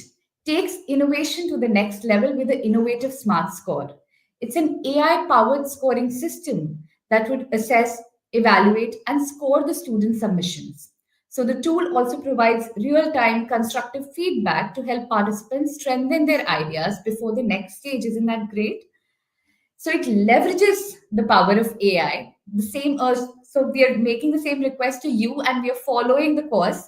takes innovation to the next level with the innovative smart score. It's an AI powered scoring system that would assess, evaluate, and score the student submissions. So, the tool also provides real time constructive feedback to help participants strengthen their ideas before the next stage. Isn't that great? So it leverages the power of AI. The same, so we are making the same request to you, and we are following the course.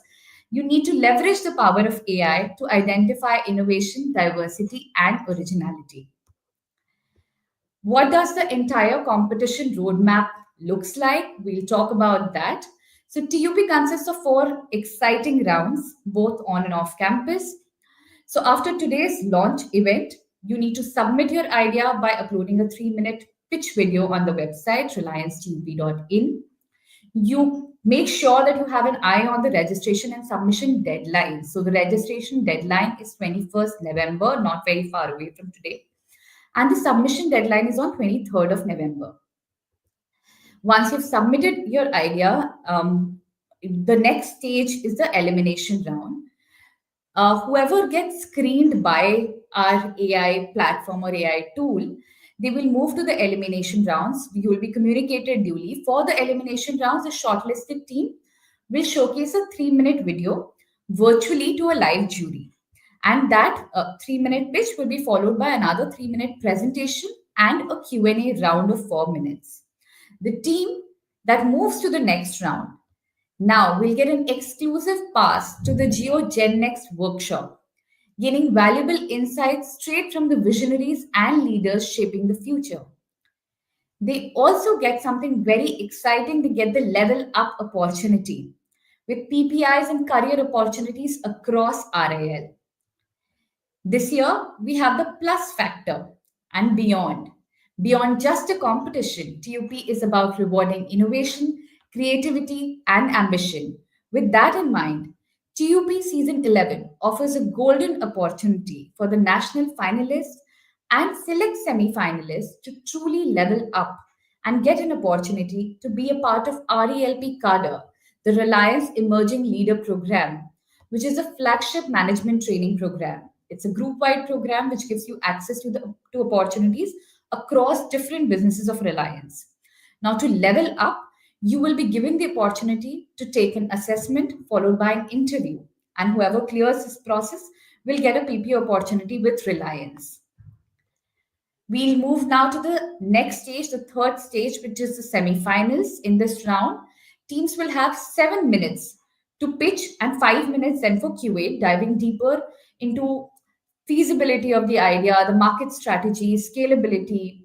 You need to leverage the power of AI to identify innovation, diversity, and originality. What does the entire competition roadmap looks like? We'll talk about that. So TUP consists of 4 exciting rounds, both on and off campus. So after today's launch event, you need to submit your idea by uploading a 3-minute pitch video on the website, reliancetup.in. You make sure that you have an eye on the registration and submission deadline. So the registration deadline is 21st November, not very far away from today. And the submission deadline is on 23rd of November. Once you've submitted your idea, the next stage is the elimination round. Whoever gets screened by our AI platform or AI tool, they will move to the elimination rounds. You will be communicated duly. For the elimination rounds, the shortlisted team will showcase a 3-minute video virtually to a live jury. And that 3-minute pitch will be followed by another 3-minute presentation and a Q&A round of 4 minutes. The team that moves to the next round now we'll get an exclusive pass to the GeoGen Next workshop, gaining valuable insights straight from the visionaries and leaders shaping the future. They also get something very exciting to get the level up opportunity with PPIs and career opportunities across RIL. This year, we have the plus factor and beyond. Beyond just a competition, TUP is about rewarding innovation, creativity, and ambition. With that in mind, TUP Season 11 offers a golden opportunity for the national finalists and select semi finalists to truly level up and get an opportunity to be a part of RELP CADA, the Reliance Emerging Leader Program, which is a flagship management training program. It's a group wide program which gives you access to opportunities across different businesses of Reliance. Now, to level up, you will be given the opportunity to take an assessment followed by an interview, and whoever clears this process will get a PP opportunity with Reliance. We'll move now to the next stage, the third stage, which is the semi-finals. In this round, teams will have 7 minutes to pitch and 5 minutes then for QA, diving deeper into feasibility of the idea, the market strategy, scalability.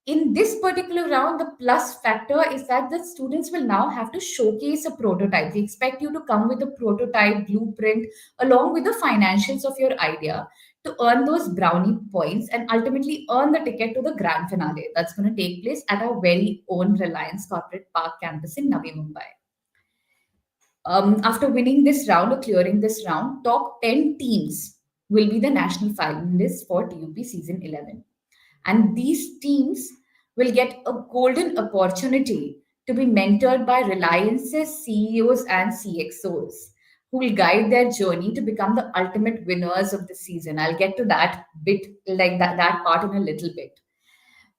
In this particular round, the plus factor is that the students will now have to showcase a prototype. We expect you to come with a prototype blueprint along with the financials of your idea to earn those brownie points and ultimately earn the ticket to the grand finale. That's going to take place at our very own Reliance Corporate Park campus in Navi Mumbai. After winning this round or clearing this round, top 10 teams will be the national finalists for TUP Season 11. And these teams will get a golden opportunity to be mentored by Reliance's CEOs and CXOs who will guide their journey to become the ultimate winners of the season. I'll get to that bit, like that part in a little bit.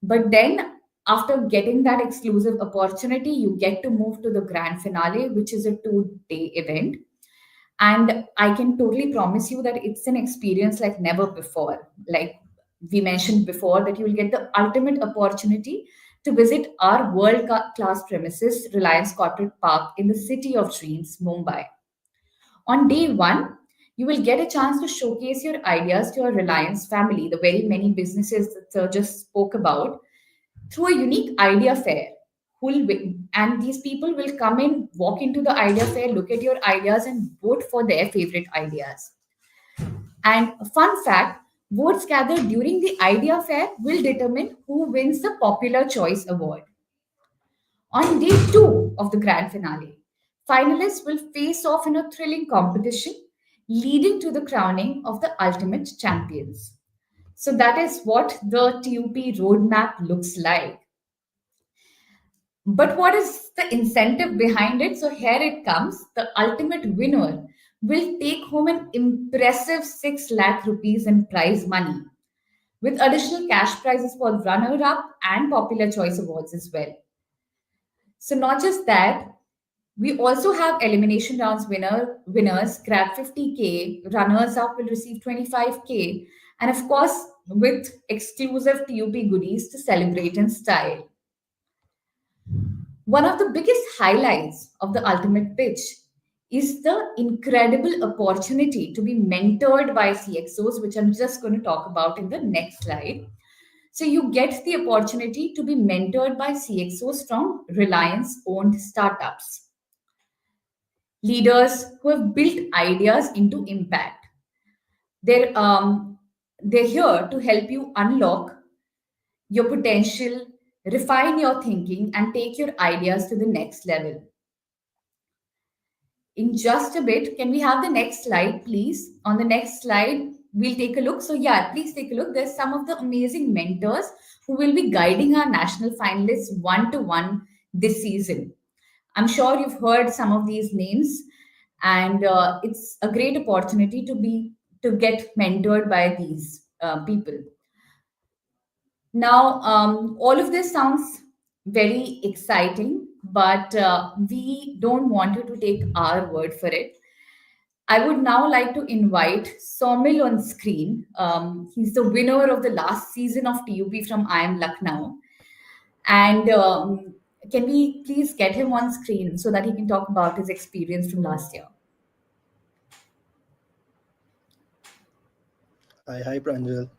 But then after getting that exclusive opportunity, you get to move to the grand finale, which is a 2-day event. And I can totally promise you that it's an experience like never before. Like we mentioned before, that you will get the ultimate opportunity to visit our world-class premises, Reliance Corporate Park in the City of Dreams, Mumbai. On day 1, you will get a chance to showcase your ideas to your Reliance family, the very many businesses that Sir just spoke about, through a unique idea fair. And these people will come in, walk into the idea fair, look at your ideas, and vote for their favorite ideas. And a fun fact, Votes gathered during the idea fair will determine who wins the Popular Choice Award. On day two of the grand finale, finalists will face off in a thrilling competition, leading to the crowning of the ultimate champions. So that is what the TUP roadmap looks like. But what is the incentive behind it? So here it comes. The ultimate winner will take home an impressive 6 lakh rupees in prize money, with additional cash prizes for runner up and popular choice awards as well. So not just that, we also have elimination rounds winners grab 50K, runners up will receive 25K, and of course with exclusive TUP goodies to celebrate in style. One of the biggest highlights of the ultimate pitch is the incredible opportunity to be mentored by CXOs, which I'm just going to talk about in the next slide. So, you get the opportunity to be mentored by CXOs from Reliance owned startups, leaders who have built ideas into impact. They're, um, they're here to help you unlock your potential, refine your thinking, and take your ideas to the next level. In just a bit, can we have the next slide, please? On the next slide, we'll take a look. So, yeah, please take a look. There's some of the amazing mentors who will be guiding our national finalists one to one this season. I'm sure you've heard some of these names, and it's a great opportunity to get mentored by these people. Now, all of this sounds very exciting, but we don't want you to take our word for it. I would now like to invite Somil on screen. He's the winner of the last season of TUP from I Am Lucknow. And can we please get him on screen so that he can talk about his experience from last year? Hi, Pranjal.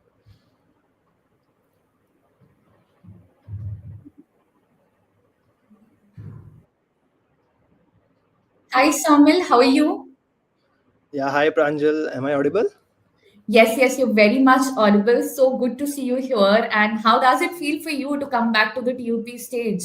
Hi, Somil. How are you? Yeah, hi, Pranjal. Am I audible? Yes, you're very much audible. So good to see you here. And how does it feel for you to come back to the TUP stage?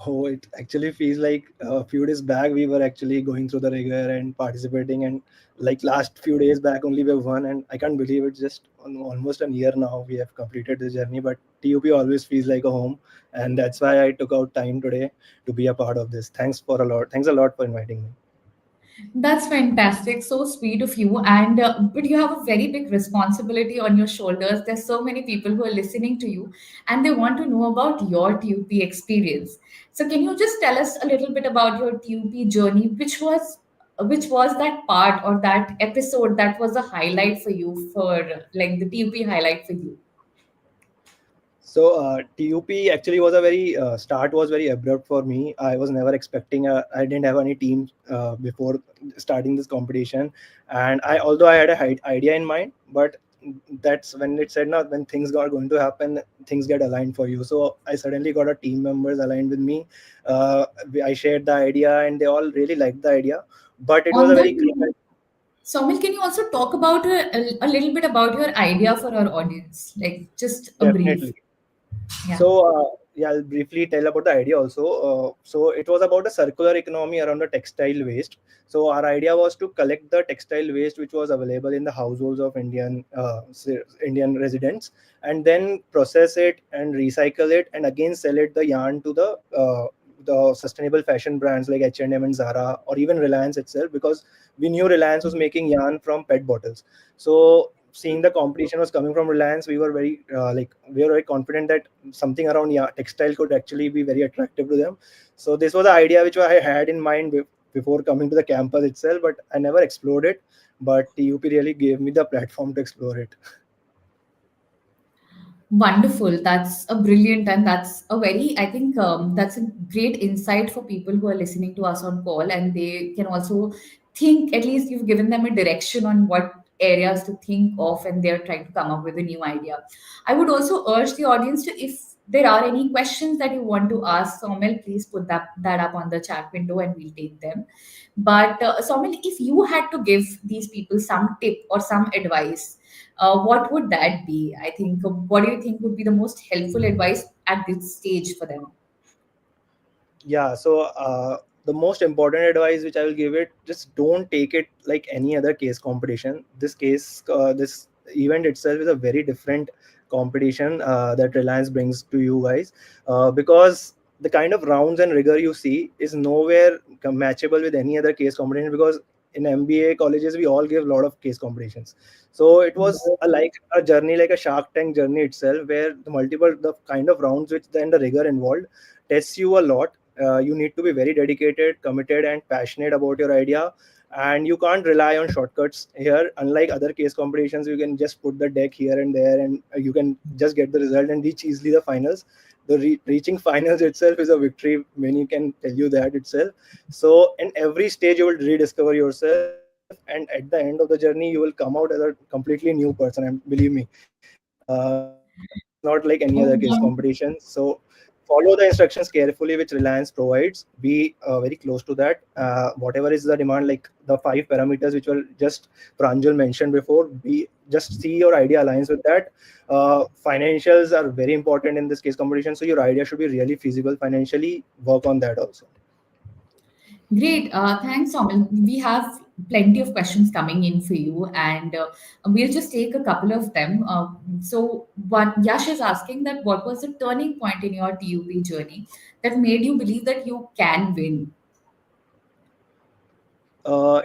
Oh, it actually feels like a few days back we were actually going through the rigor and participating, and like last few days back only we won, and I can't believe it's just almost a year now we have completed the journey. But TUP always feels like a home, and that's why I took out time today to be a part of this. Thanks a lot for inviting me. That's fantastic. So sweet of you. And but you have a very big responsibility on your shoulders. There's so many people who are listening to you, and they want to know about your TUP experience. So can you just tell us a little bit about your TUP journey? Which was that part or that episode that was a highlight for you for like the TUP highlight for you? So TUP actually was a very start was very abrupt for me. I was never expecting. I didn't have any team before starting this competition, and although I had a idea in mind, but that's when it said now when things are going to happen, things get aligned for you. So I suddenly got a team members aligned with me. I shared the idea, and they all really liked the idea. But it was On a the very Somil, can you also talk about a little bit about your idea for our audience? Like just a brief. definitely. Yeah. So yeah, I'll briefly tell about the idea also. So it was about a circular economy around the textile waste. So our idea was to collect the textile waste which was available in the households of Indian residents, and then process it and recycle it, and again sell it the yarn to the sustainable fashion brands like H&M and Zara, or even Reliance itself, because we knew Reliance was making yarn from PET bottles. So seeing the competition was coming from Reliance, we were very confident that something around textile could actually be very attractive to them. So this was the idea which I had in mind before coming to the campus itself, but I never explored it. But TUP really gave me the platform to explore it. Wonderful. That's a brilliant and that's a very, I think that's a great insight for people who are listening to us on call, and they can also think, at least you've given them a direction on what areas to think of and they're trying to come up with a new idea. I would also urge the audience to, if there are any questions that you want to ask Somil, please put that up on the chat window and we'll take them. But Somil, if you had to give these people some tip or some advice, what would that be? I think, what do you think would be the most helpful advice at this stage for them? Yeah, so the most important advice which I will give it, just don't take it like any other case competition. This event itself is a very different competition that Reliance brings to you guys, because the kind of rounds and rigor you see is nowhere matchable with any other case competition, because in MBA colleges we all give a lot of case competitions. So it was like a journey, like a Shark Tank journey itself, where the kind of rounds which then the rigor involved tests you a lot. You need to be very dedicated, committed, and passionate about your idea. And you can't rely on shortcuts here. Unlike other case competitions, you can just put the deck here and there, and you can just get the result and reach easily the finals. Reaching finals itself is a victory. Many can tell you that itself. So, in every stage, you will rediscover yourself, and at the end of the journey, you will come out as a completely new person. And believe me, it's not like any other case competition. So follow the instructions carefully which Reliance provides. Be very close to that. Whatever is the demand, like the 5 parameters which were just Pranjal mentioned before, be just see your idea aligns with that. Financials are very important in this case competition, so your idea should be really feasible financially. Work on that also. Great. Thanks, Somil. We have plenty of questions coming in for you, and we'll just take a couple of them. So, what Yash is asking that what was the turning point in your TUP journey that made you believe that you can win?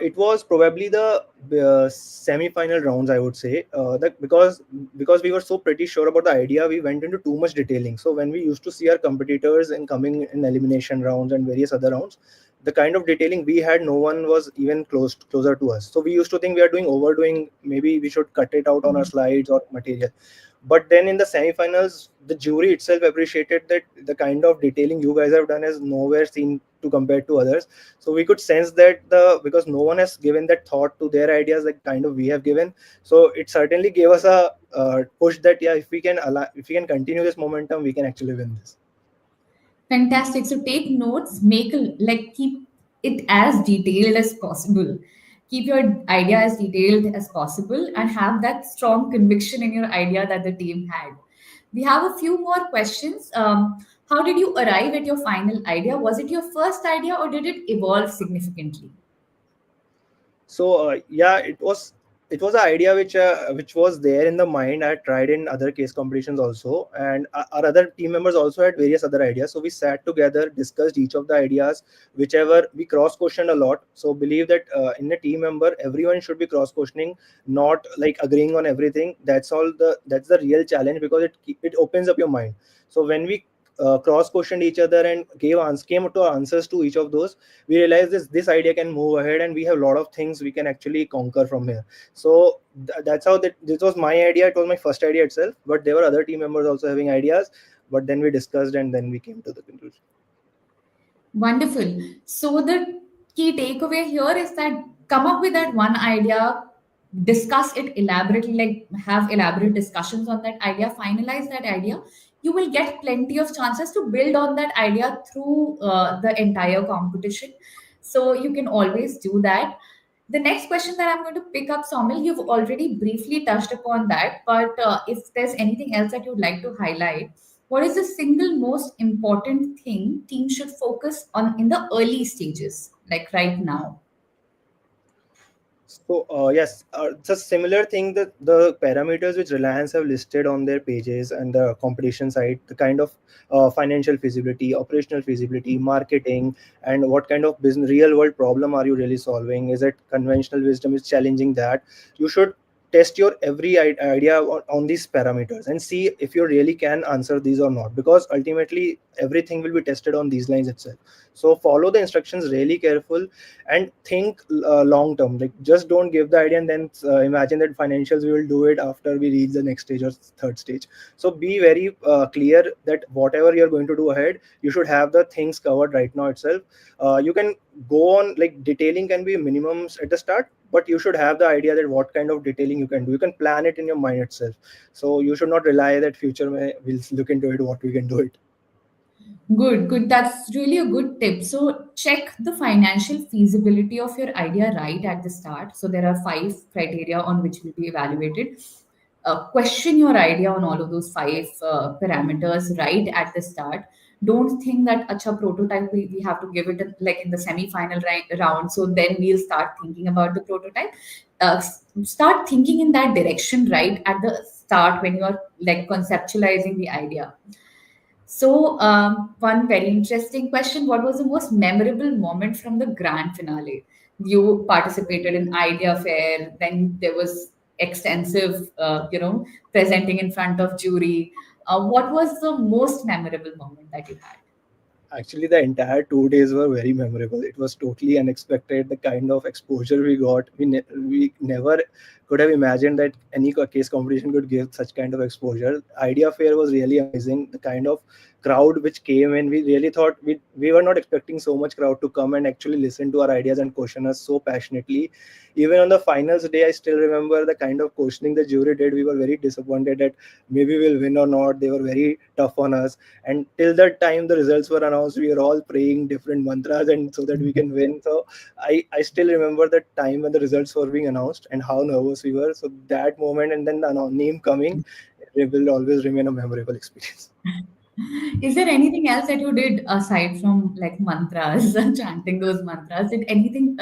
It was probably the semi-final rounds, I would say. That because we were so pretty sure about the idea, we went into too much detailing. So when we used to see our competitors in coming in elimination rounds and various other rounds, the kind of detailing we had, no one was even closer to us. So we used to think we are doing overdoing. Maybe we should cut it out on our slides or material. But then in the semi-finals, the jury itself appreciated that the kind of detailing you guys have done is nowhere seen to compare to others. So we could sense that the because no one has given that thought to their ideas like kind of we have given. So it certainly gave us a push that yeah, if we can continue this momentum, we can actually win this. Fantastic. So take notes, keep it as detailed as possible. Keep your idea as detailed as possible and have that strong conviction in your idea that the team had. We have a few more questions. How did you arrive at your final idea? Was it your first idea or did it evolve significantly? So yeah, it was an idea which was there in the mind. I had tried in other case competitions also, and our other team members also had various other ideas. So we sat together, discussed each of the ideas, whichever we cross questioned a lot. So believe that in a team member, everyone should be cross questioning, not like agreeing on everything. That's the real challenge, because it opens up your mind. So when we cross questioned each other and came to answers to each of those, we realized this idea can move ahead, and we have a lot of things we can actually conquer from here. So that's how this was my idea. It was my first idea itself, but there were other team members also having ideas, but then we discussed and then we came to the conclusion. Wonderful. So the key takeaway here is that come up with that one idea, discuss it elaborately, like have elaborate discussions on that idea, finalize that idea. You will get plenty of chances to build on that idea through the entire competition. So you can always do that. The next question that I'm going to pick up, Somil, you've already briefly touched upon that, but if there's anything else that you'd like to highlight, what is the single most important thing teams should focus on in the early stages, like right now? So yes, it's a similar thing that the parameters which Reliance have listed on their pages and the competition side, the kind of financial feasibility, operational feasibility, marketing, and what kind of business real world problem are you really solving? Is it conventional wisdom is challenging that? You should test your every idea on these parameters and see if you really can answer these or not, because ultimately everything will be tested on these lines itself. So follow the instructions really careful and think long term. Like just don't give the idea and then imagine that financials we will do it after we reach the next stage or third stage. So be very clear that whatever you're going to do ahead, you should have the things covered right now itself. You can go on, like detailing can be minimums at the start, but you should have the idea that what kind of detailing you can do. You can plan it in your mind itself. So you should not rely that future will look into it what we can do it. Good, good. That's really a good tip. So check the financial feasibility of your idea right at the start. So there are five criteria on which will be evaluated. Question your idea on all of those five parameters right at the start. Don't think that acha prototype we have to give it like in the semi-final round. So then we'll start thinking about the prototype. Start thinking in that direction right at the start when you are like conceptualizing the idea. So, one very interesting question. What was the most memorable moment from the grand finale? You participated in Idea Fair, then there was extensive, presenting in front of jury. What was the most memorable moment that you had? Actually, the entire 2 days were very memorable. It was totally unexpected. The kind of exposure we got, we never could have imagined that any case competition could give such kind of exposure. Idea fair was really amazing. The kind of crowd which came in, we really thought we were not expecting so much crowd to come and actually listen to our ideas and question us so passionately. Even on the finals day, I still remember the kind of questioning the jury did. We were very disappointed that maybe we'll win or not. They were very tough on us, and till that time the results were announced, we were all praying different mantras and so that we can win. So I still remember the time when the results were being announced and how nervous we were. So that moment and then the name coming, it will always remain a memorable experience. Is there anything else that you did aside from like mantras, chanting those mantras? Did anything,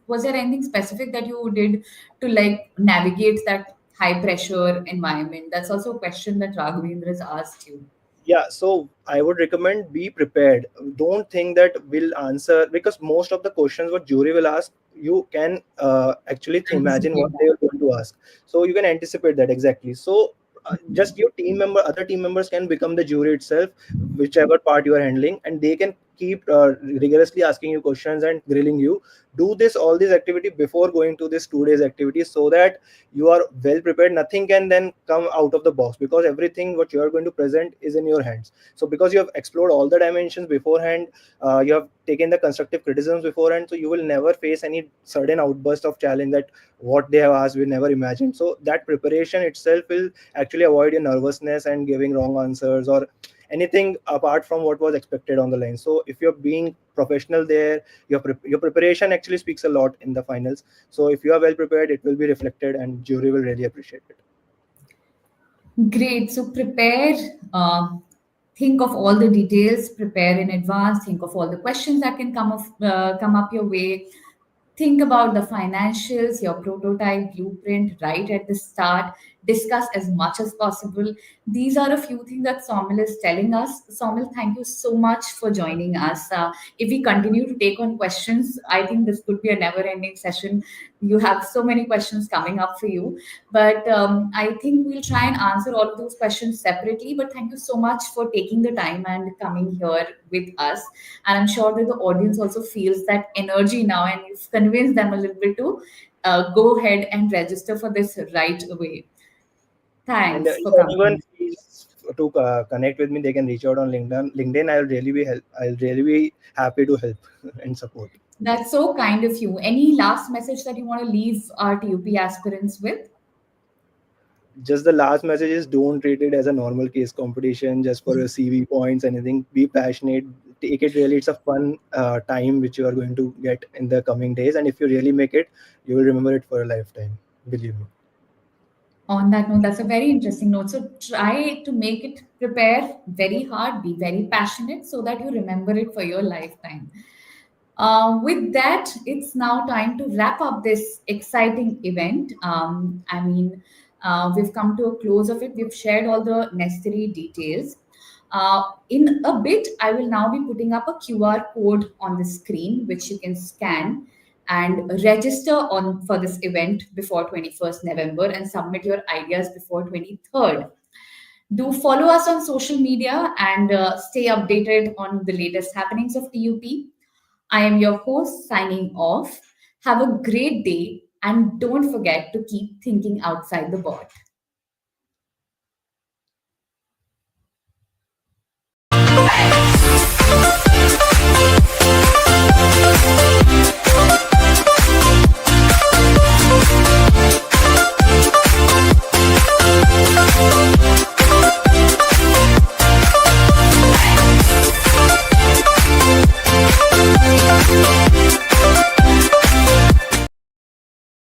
was there anything specific that you did to like navigate that high pressure environment? That's also a question that Raghavendra has asked you. Yeah, so I would recommend be prepared. Don't think that we'll answer, because most of the questions what jury will ask, you can actually imagine Anticipate what they that. are going to ask, so you can anticipate that exactly. So just your other team members can become the jury itself, whichever part you are handling, and they can keep rigorously asking you questions and grilling you. Do this all this activity before going to this 2 days activity, so that you are well prepared. Nothing can then come out of the box, because everything what you are going to present is in your hands. So because you have explored all the dimensions beforehand, you have taken the constructive criticisms beforehand, so you will never face any sudden outburst of challenge that what they have asked we never imagined. So that preparation itself will actually avoid your nervousness and giving wrong answers or anything apart from what was expected on the line. So if you're being professional there, your preparation actually speaks a lot in the finals. So if you are well prepared, it will be reflected and jury will really appreciate it. Great. So prepare, think of all the details, prepare in advance, think of all the questions that can come up your way. Think about the financials, your prototype blueprint right at the start. Discuss as much as possible. These are a few things that Somil is telling us. Somil, thank you so much for joining us. If we continue to take on questions, I think this could be a never ending session. You have so many questions coming up for you. But I think we'll try and answer all of those questions separately. But thank you so much for taking the time and coming here with us. And I'm sure that the audience also feels that energy now, and you've convinced them a little bit to go ahead and register for this right away. And Thanks if for anyone coming. feels to connect with me, they can reach out on LinkedIn. I'll really be happy to help and support. That's so kind of you. Any last message that you want to leave our TUP aspirants with? Just the last message is, don't treat it as a normal case competition just for your CV points, anything. Be passionate, take it really. It's a fun time which you are going to get in the coming days. And if you really make it, you will remember it for a lifetime. Believe me. On that note, that's a very interesting note. So try to make it prepare very hard, be very passionate so that you remember it for your lifetime. With that, it's now time to wrap up this exciting event. We've come to a close of it. We've shared all the necessary details. In a bit, I will now be putting up a QR code on the screen, which you can scan and register on for this event before 21st November and submit your ideas before 23rd. Do follow us on social media and stay updated on the latest happenings of TUP. I am your host signing off. Have a great day and don't forget to keep thinking outside the box.